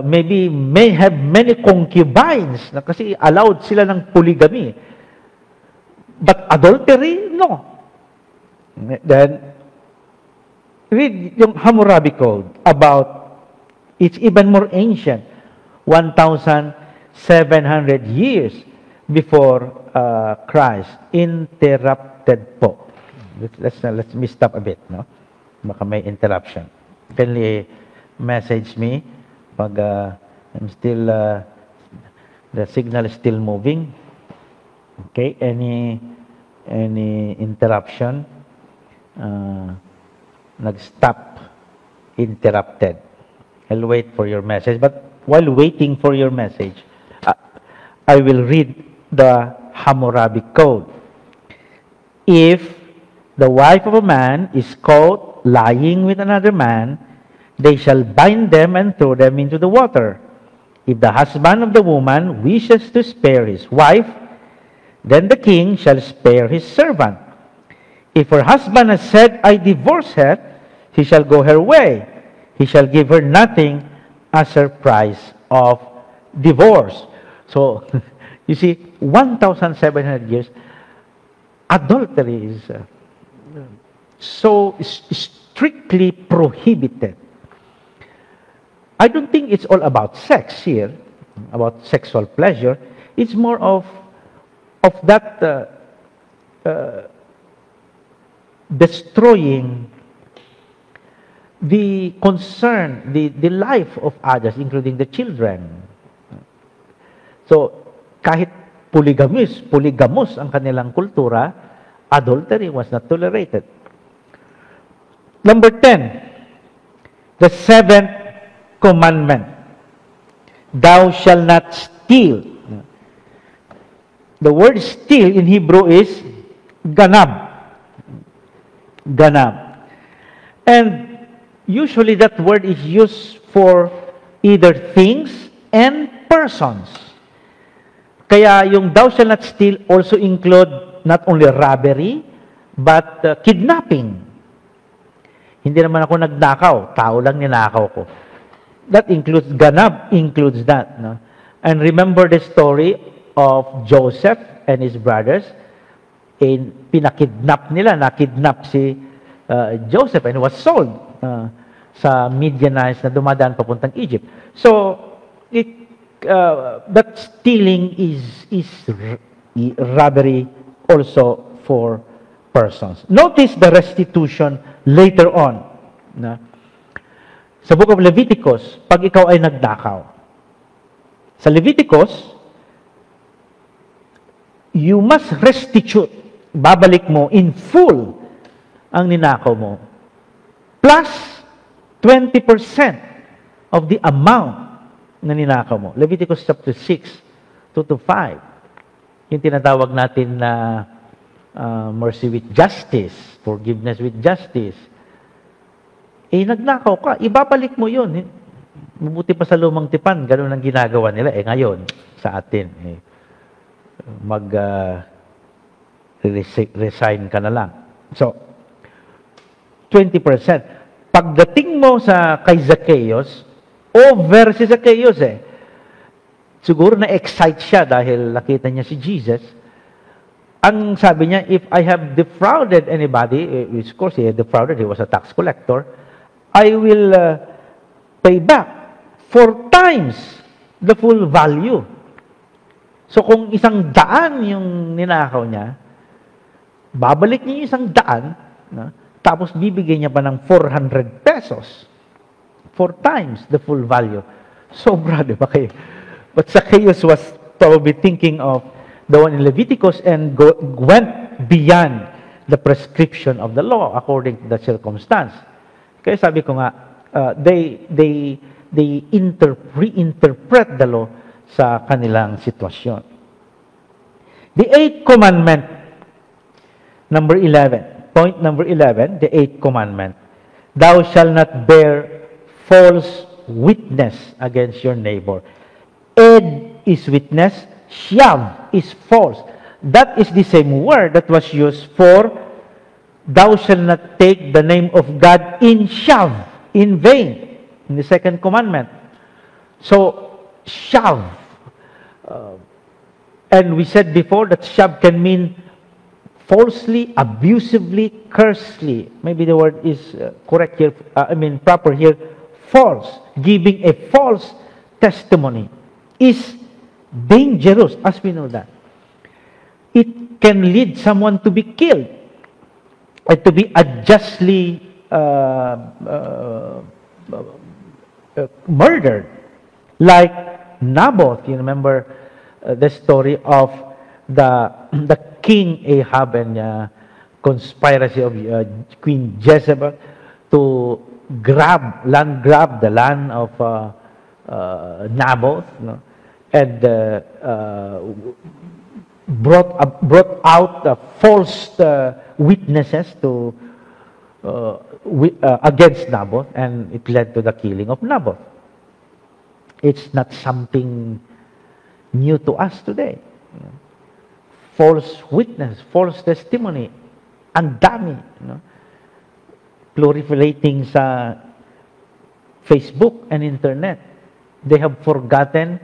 maybe may have many concubines, na kasi allowed sila ng polygamy. But adultery, no. Then, read yung Hammurabi Code about, it's even more ancient, 1,700 years before Christ. Interrupted po. Let's me stop a bit, no? Baka may interruption. Kindly message me pag I'm still, the signal is still moving. Okay, any interruption? Nag-stop, interrupted. I'll wait for your message. But while waiting for your message, I will read the Hammurabi Code. If the wife of a man is caught lying with another man, they shall bind them and throw them into the water. If the husband of the woman wishes to spare his wife, then the king shall spare his servant. If her husband has said, I divorce her, he shall go her way. He shall give her nothing as her price of divorce. So, you see, 1,700 years, adultery is so strictly prohibited. I don't think it's all about sex here, about sexual pleasure. It's more of that destroying the concern, the life of others, including the children. So, kahit polygamous ang kanilang kultura, adultery was not tolerated. Number 10, the seventh commandment. Thou shalt not steal. The word steal in Hebrew is ganab. Ganab. And usually that word is used for either things and persons. Kaya yung thou shalt not steal also include not only robbery, but kidnapping. Hindi naman ako nagnakaw, tao lang ninakaw ko. That includes, ganab includes that. No? And remember the story of Joseph and his brothers. Pinakidnap nila, nakidnap si Joseph and was sold sa Midianites na dumadaan papuntang Egypt. So, that stealing is robbery also for persons. Notice the restitution later on. Na? Sa book of Leviticus, pag ikaw ay nagdakaw, sa Leviticus, you must restitute, babalik mo in full ang ninakaw mo, plus 20% of the amount na ninakaw mo. Leviticus chapter 6, 2-5. Yung tinatawag natin na mercy with justice, forgiveness with justice. Nagnakaw ka, ibabalik mo yun. Mabuti pa sa lumang tipan, ganun ang ginagawa nila. Ngayon, sa atin, resign ka na lang. So, 20%. Pagdating mo kay Zacchaeus, over si Zacchaeus eh. Siguro na-excite siya dahil nakita niya si Jesus. Ang sabi niya, if I have defrauded anybody, which of course he had defrauded, he was a tax collector, I will pay back 4 times the full value. So kung 100 yung ninakaw niya, babalik niya yung 100, no? Tapos bibigyan niya pa ng 400 pesos. 4 times the full value. Sobra, di ba kayo? But Zacchaeus was probably thinking of the one in Leviticus and went beyond the prescription of the law according to the circumstance. Kaya sabi ko nga, they reinterpret the law sa kanilang sitwasyon. The 8th commandment, number 11. Point number 11, the 8th commandment. Thou shalt not bear false witness against your neighbor. Ed is witness, shav is false. That is the same word that was used for thou shalt not take the name of God in shav, in vain, in the 2nd commandment. So, shav. And we said before that shav can mean falsely, abusively, cursely. Maybe the word is correct here, proper here. False. Giving a false testimony is dangerous, as we know that. It can lead someone to be killed and to be unjustly murdered. Like Naboth, you remember the story of the King Ahab and conspiracy of Queen Jezebel to land grab the land of Naboth, no? And brought out false witnesses to against Naboth, and it led to the killing of Naboth. It's not something new to us today. False witness, false testimony, ang dami, no? Proliferating sa Facebook and internet. They have forgotten,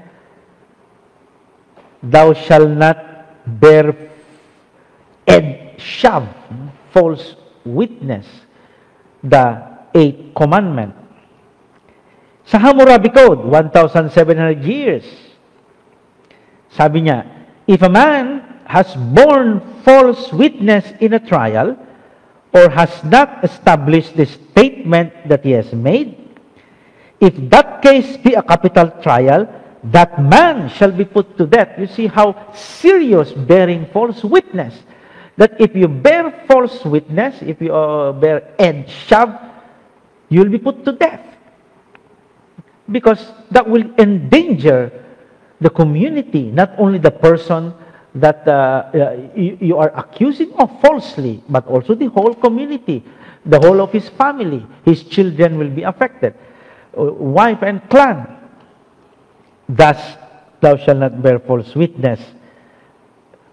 thou shalt not bear shav, false witness, the 8th commandment. Sa Hammurabi Code, 1,700 years, sabi niya, if a man has borne false witness in a trial, or has not established the statement that he has made, if that case be a capital trial, that man shall be put to death. You see how serious bearing false witness. That if you bear false witness, if you bear shav, you'll be put to death. Because that will endanger the community, not only the person that you are accusing of falsely, but also the whole community, the whole of his family. His children will be affected, wife and clan. Thus, thou shalt not bear false witness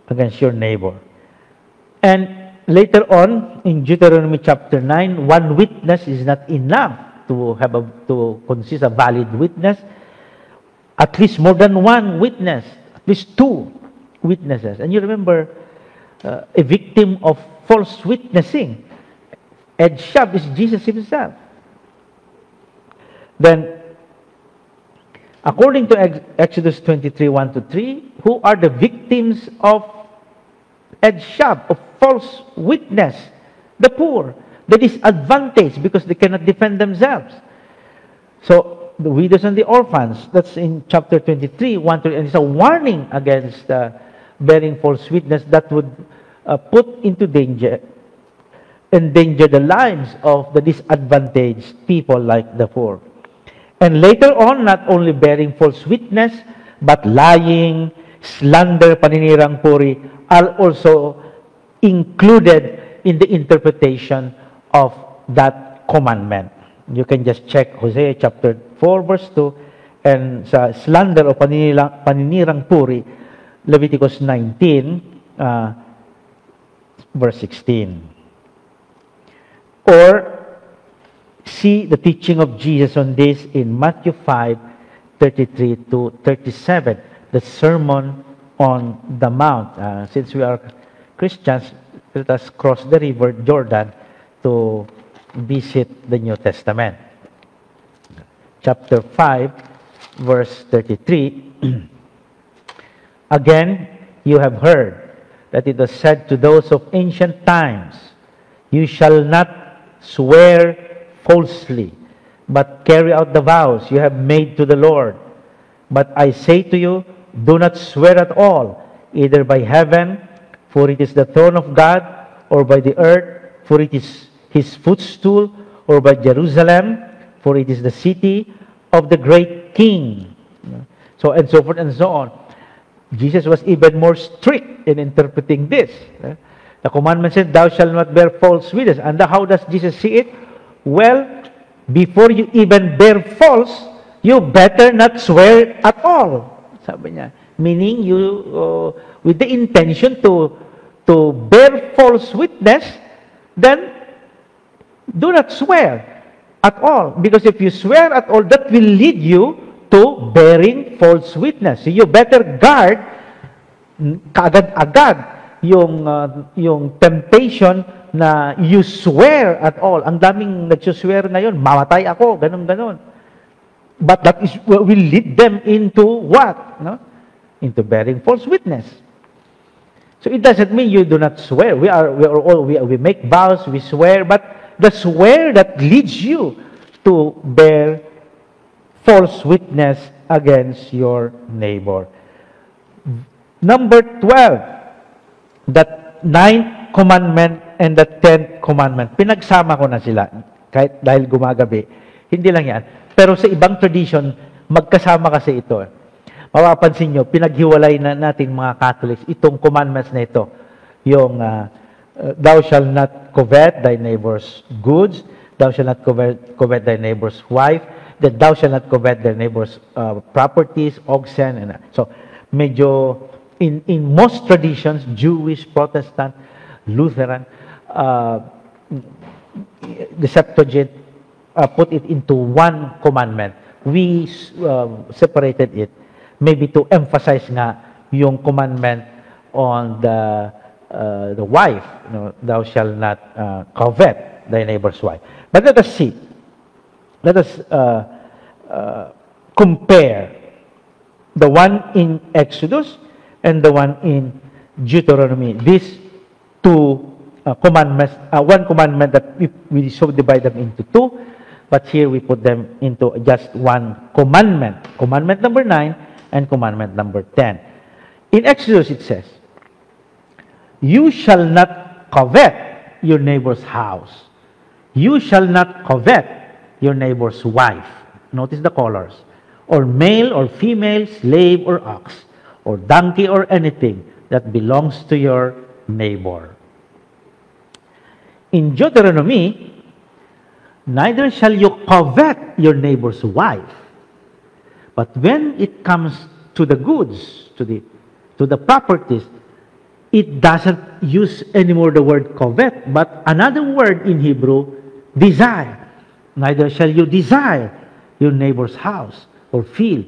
against your neighbor. And later on, in Deuteronomy chapter 9, one witness is not enough to consist a valid witness. At least more than one witness, at least 2 witnesses. And you remember, a victim of false witnessing, Ed Shav, is Jesus himself. Then, according to Exodus 23, 1-3, who are the victims of Ed Shav, of false witness? The poor, the disadvantaged, because they cannot defend themselves. So, the widows and the orphans, that's in chapter 23, 1-3, and it's a warning against bearing false witness that would endanger the lives of the disadvantaged people like the poor. And later on, not only bearing false witness, but lying, slander, paninirang puri, are also included in the interpretation of that commandment. You can just check Hosea chapter 4, verse 2, and sa slander o paninirang puri, Leviticus 19, verse 16. Or, see the teaching of Jesus on this in Matthew 5:33 to 37, the Sermon on the Mount. Since we are Christians, let us cross the river Jordan to visit the New Testament. Chapter 5, verse 33. Again, you have heard that it was said to those of ancient times, you shall not swear falsely, but carry out the vows you have made to the Lord. But I say to you, do not swear at all, either by heaven, for it is the throne of God, or by the earth, for it is his footstool, or by Jerusalem, for it is the city of the great king. So, and so forth and so on. Jesus was even more strict in interpreting this. The commandment said, thou shalt not bear false witness. And how does Jesus see it? Well, before you even bear false, you better not swear at all. Sabi niya. Meaning, you, with the intention to bear false witness, then do not swear at all. Because if you swear at all, that will lead you to bearing false witness. So you better guard kaagad-agad yung temptation na you swear at all. Ang daming nagsuswear ngayon, mamatay ako, ganun-ganun. But that is will lead them into what? No? Into bearing false witness. So it doesn't mean you do not swear. We make vows, we swear, but the swear that leads you to bear false witness against your neighbor. Number 12, that 9th commandment and the 10th commandment. Pinagsama ko na sila, kahit dahil gumagabi. Hindi lang yan. Pero sa ibang tradition, magkasama kasi ito. Mapapansin nyo, pinaghiwalay na natin mga Catholics, itong commandments na ito. Yung, thou shalt not covet thy neighbor's goods, thou shalt not covet thy neighbor's wife, that thou shalt not covet their neighbor's properties, oxen, and so medyo in most traditions, Jewish, Protestant, Lutheran, the Septuagint put it into one commandment. We separated it maybe to emphasize nga yung commandment on the wife, you know, thou shalt not covet thy neighbor's wife. But let us see. Let us compare the one in Exodus and the one in Deuteronomy. These two commandments, one commandment that we subdivide them into two, but here we put them into just one commandment. Commandment number 9 and commandment number 10. In Exodus it says, you shall not covet your neighbor's house. You shall not covet your neighbor's wife. Notice the colors. Or male or female, slave or ox, or donkey or anything that belongs to your neighbor. In Deuteronomy, neither shall you covet your neighbor's wife. But when it comes to the goods, to the properties, it doesn't use anymore the word covet, but another word in Hebrew, desire. Neither shall you desire your neighbor's house, or field,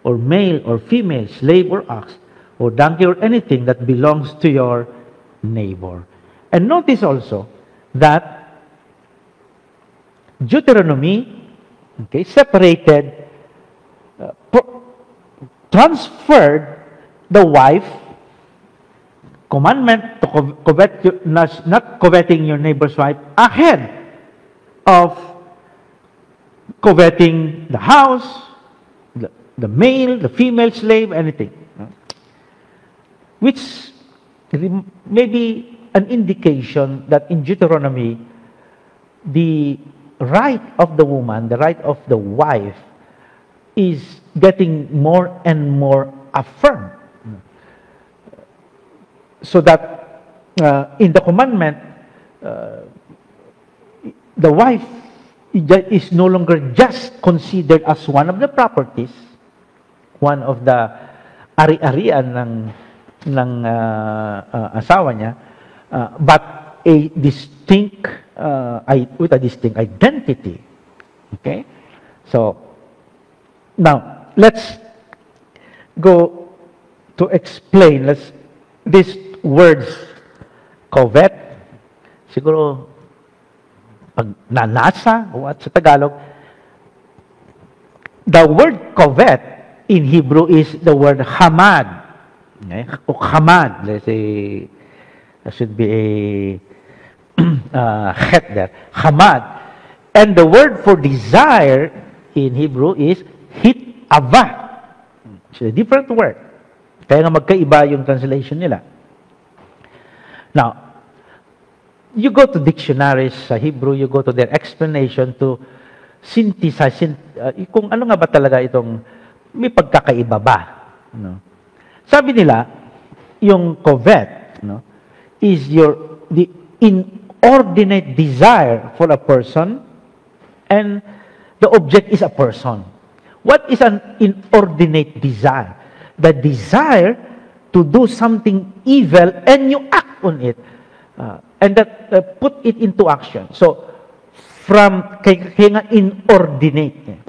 or male or female, slave or ox, or donkey or anything that belongs to your neighbor. And notice also that Deuteronomy, separated, transferred the wife commandment to covet, not coveting your neighbor's wife ahead of coveting the house, the male, the female slave, anything. Which may be an indication that in Deuteronomy, the right of the woman, the right of the wife, is getting more and more affirmed. So that in the commandment, the wife is no longer just considered as one of the properties, one of the ari-arian ng asawa niya, but a distinct, with a distinct identity. Okay? So, now, let's go to explain. These words, covet, siguro, pag nanasa, what sa Tagalog, the word covet in Hebrew is the word hamad. Okay? O hamad. Let's say, there should be a het there. Hamad. And the word for desire in Hebrew is hit-ava. It's a different word. Kaya nga magkaiba yung translation nila. Now, you go to dictionaries sa Hebrew, you go to their explanation to synthesize, kung ano nga ba talaga itong may pagkakaiba ba. No? Sabi nila, yung covet, no, is the inordinate desire for a person, and the object is a person. What is an inordinate desire? The desire to do something evil and you act on it. And that put it into action. So, from, kaya nga inordinate.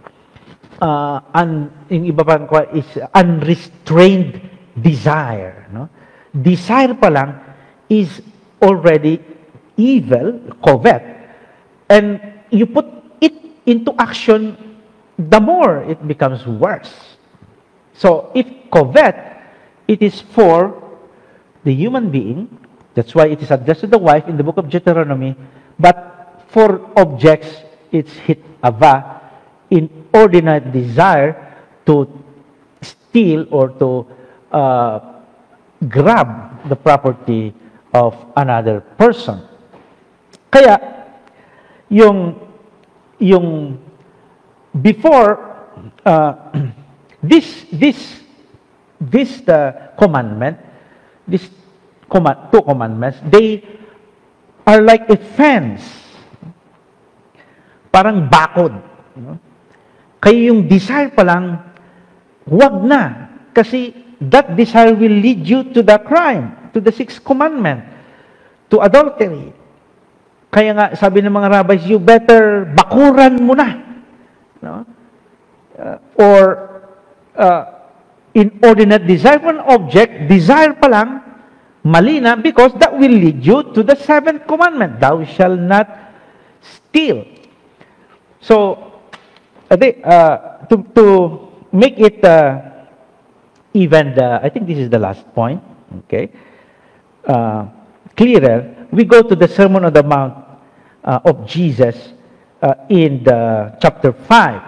Yung iba pang is unrestrained desire. No? Desire pa lang is already evil, covet. And you put it into action, the more it becomes worse. So, if covet, it is for the human being. That's why it is addressed to the wife in the book of Deuteronomy. But for objects, it's hit-ava, inordinate desire to steal or to grab the property of another person. Kaya, yung before this commandment, two commandments, they are like a fence. Parang bakod. No? Kaya yung desire pa lang, huwag na. Kasi that desire will lead you to the crime, to the sixth commandment, to adultery. Kaya nga, sabi ng mga rabbis, you better bakuran mo na. No? Inordinate desire for an object, desire pa lang, mali na, because that will lead you to the seventh commandment, thou shalt not steal. So, to make it even, I think this is the last point, okay, clearer, we go to the Sermon on the Mount of Jesus in the chapter 5,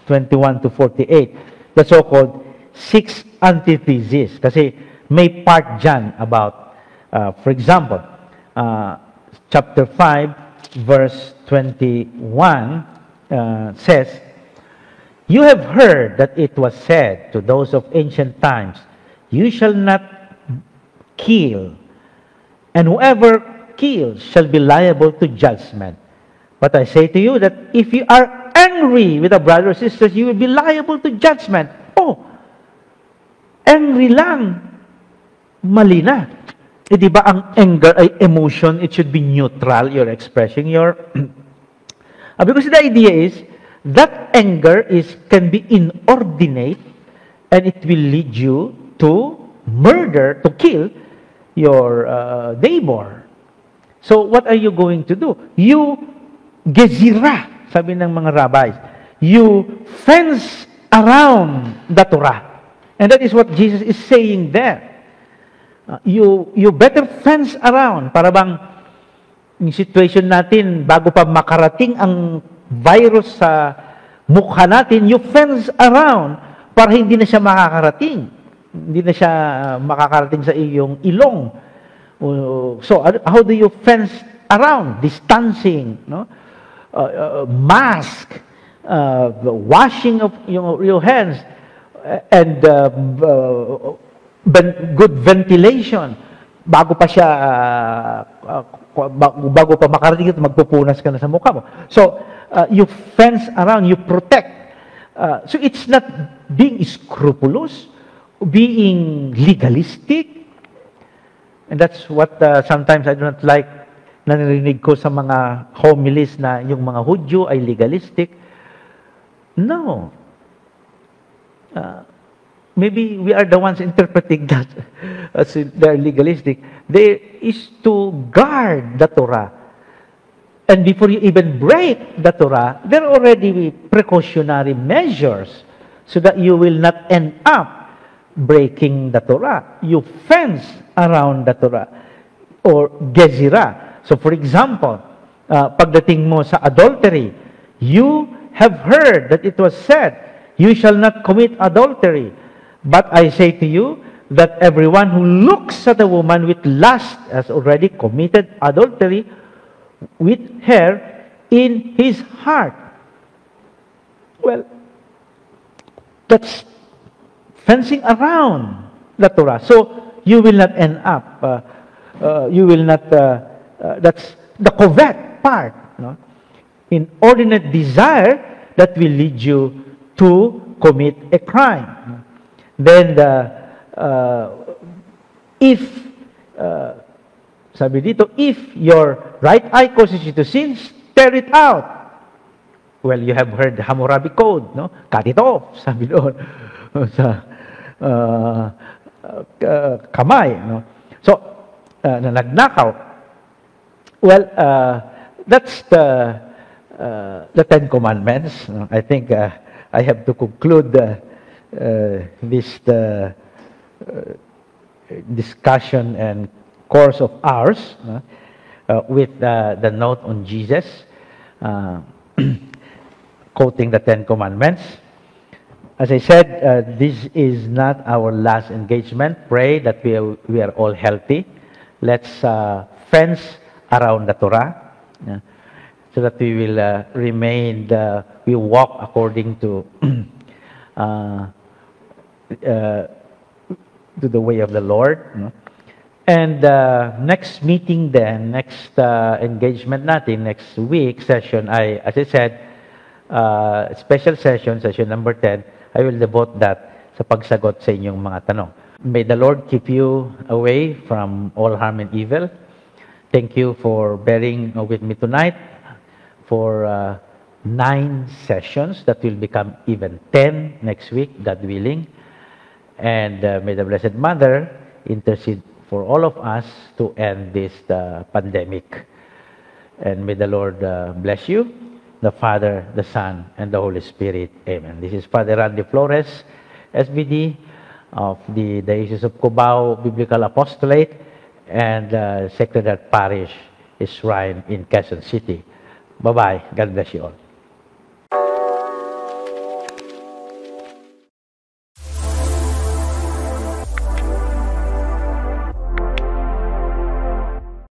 21 to 48, the so-called six antitheses. Kasi may part dyan about, for example, chapter 5, verse 21 says, you have heard that it was said to those of ancient times, you shall not kill, and whoever kills shall be liable to judgment. But I say to you that if you are angry with a brother or sister, you will be liable to judgment. Oh, angry lang, mali na. Eh, di ba ang anger ay emotion, it should be neutral, you're expressing your... because the idea is, that anger can be inordinate, and it will lead you to murder, to kill your neighbor. So, what are you going to do? You gezira, sabi ng mga rabbis. You fence around the Torah. And that is what Jesus is saying there. You better fence around. Para bang yung situation natin, bago pa makarating ang virus sa mukha natin, you fence around para hindi na siya makakarating. Hindi na siya makakarating sa iyong ilong. So, how do you fence around? Distancing, no? Mask, washing of your hands, and good ventilation. Bago pa siya, bago pa makarating ito, magpupunas ka na sa mukha mo. So, you fence around, you protect. So, it's not being scrupulous, being legalistic, And that's what sometimes I do not like narinig ko sa mga homilies na yung mga Hudyo ay legalistic. No. Maybe we are the ones interpreting that as they're legalistic. There is to guard the Torah. And before you even break the Torah, there are already precautionary measures so that you will not end up breaking the Torah. You fence around the Torah or gezira. So for example, pagdating mo sa adultery, you have heard that it was said, you shall not commit adultery. But I say to you that everyone who looks at a woman with lust has already committed adultery with her in his heart. Well, that's fencing around the Torah. So you will not end up, that's the covet part, no? Inordinate desire that will lead you to commit a crime. Then, sabi dito, if your right eye causes you to sin, tear it out. Well, you have heard the Hammurabi Code, no? Cut it off, sabi doon. Sa kamay, no? So, na nagnakaw. Well, that's the Ten Commandments. I think I have to conclude this discussion and course of ours with the note on Jesus, quoting the Ten Commandments. As I said, this is not our last engagement. Pray that we are all healthy. Let's fence around the Torah, so that we will we walk according to the way of the Lord. And next meeting then, next engagement natin, next week session, as I said, special session number 10, I will devote that sa pagsagot sa inyong mga tanong. May the Lord keep you away from all harm and evil. Thank you for bearing with me tonight for 9 sessions that will become even 10 next week, God willing. And may the Blessed Mother intercede for all of us to end this pandemic. And may the Lord bless you, the Father, the Son, and the Holy Spirit. Amen. This is Father Randy Flores, SBD of the Diocese of Cubao Biblical Apostolate and Secretariat Parish is Shrine in Quezon City. Bye-bye. God bless you all.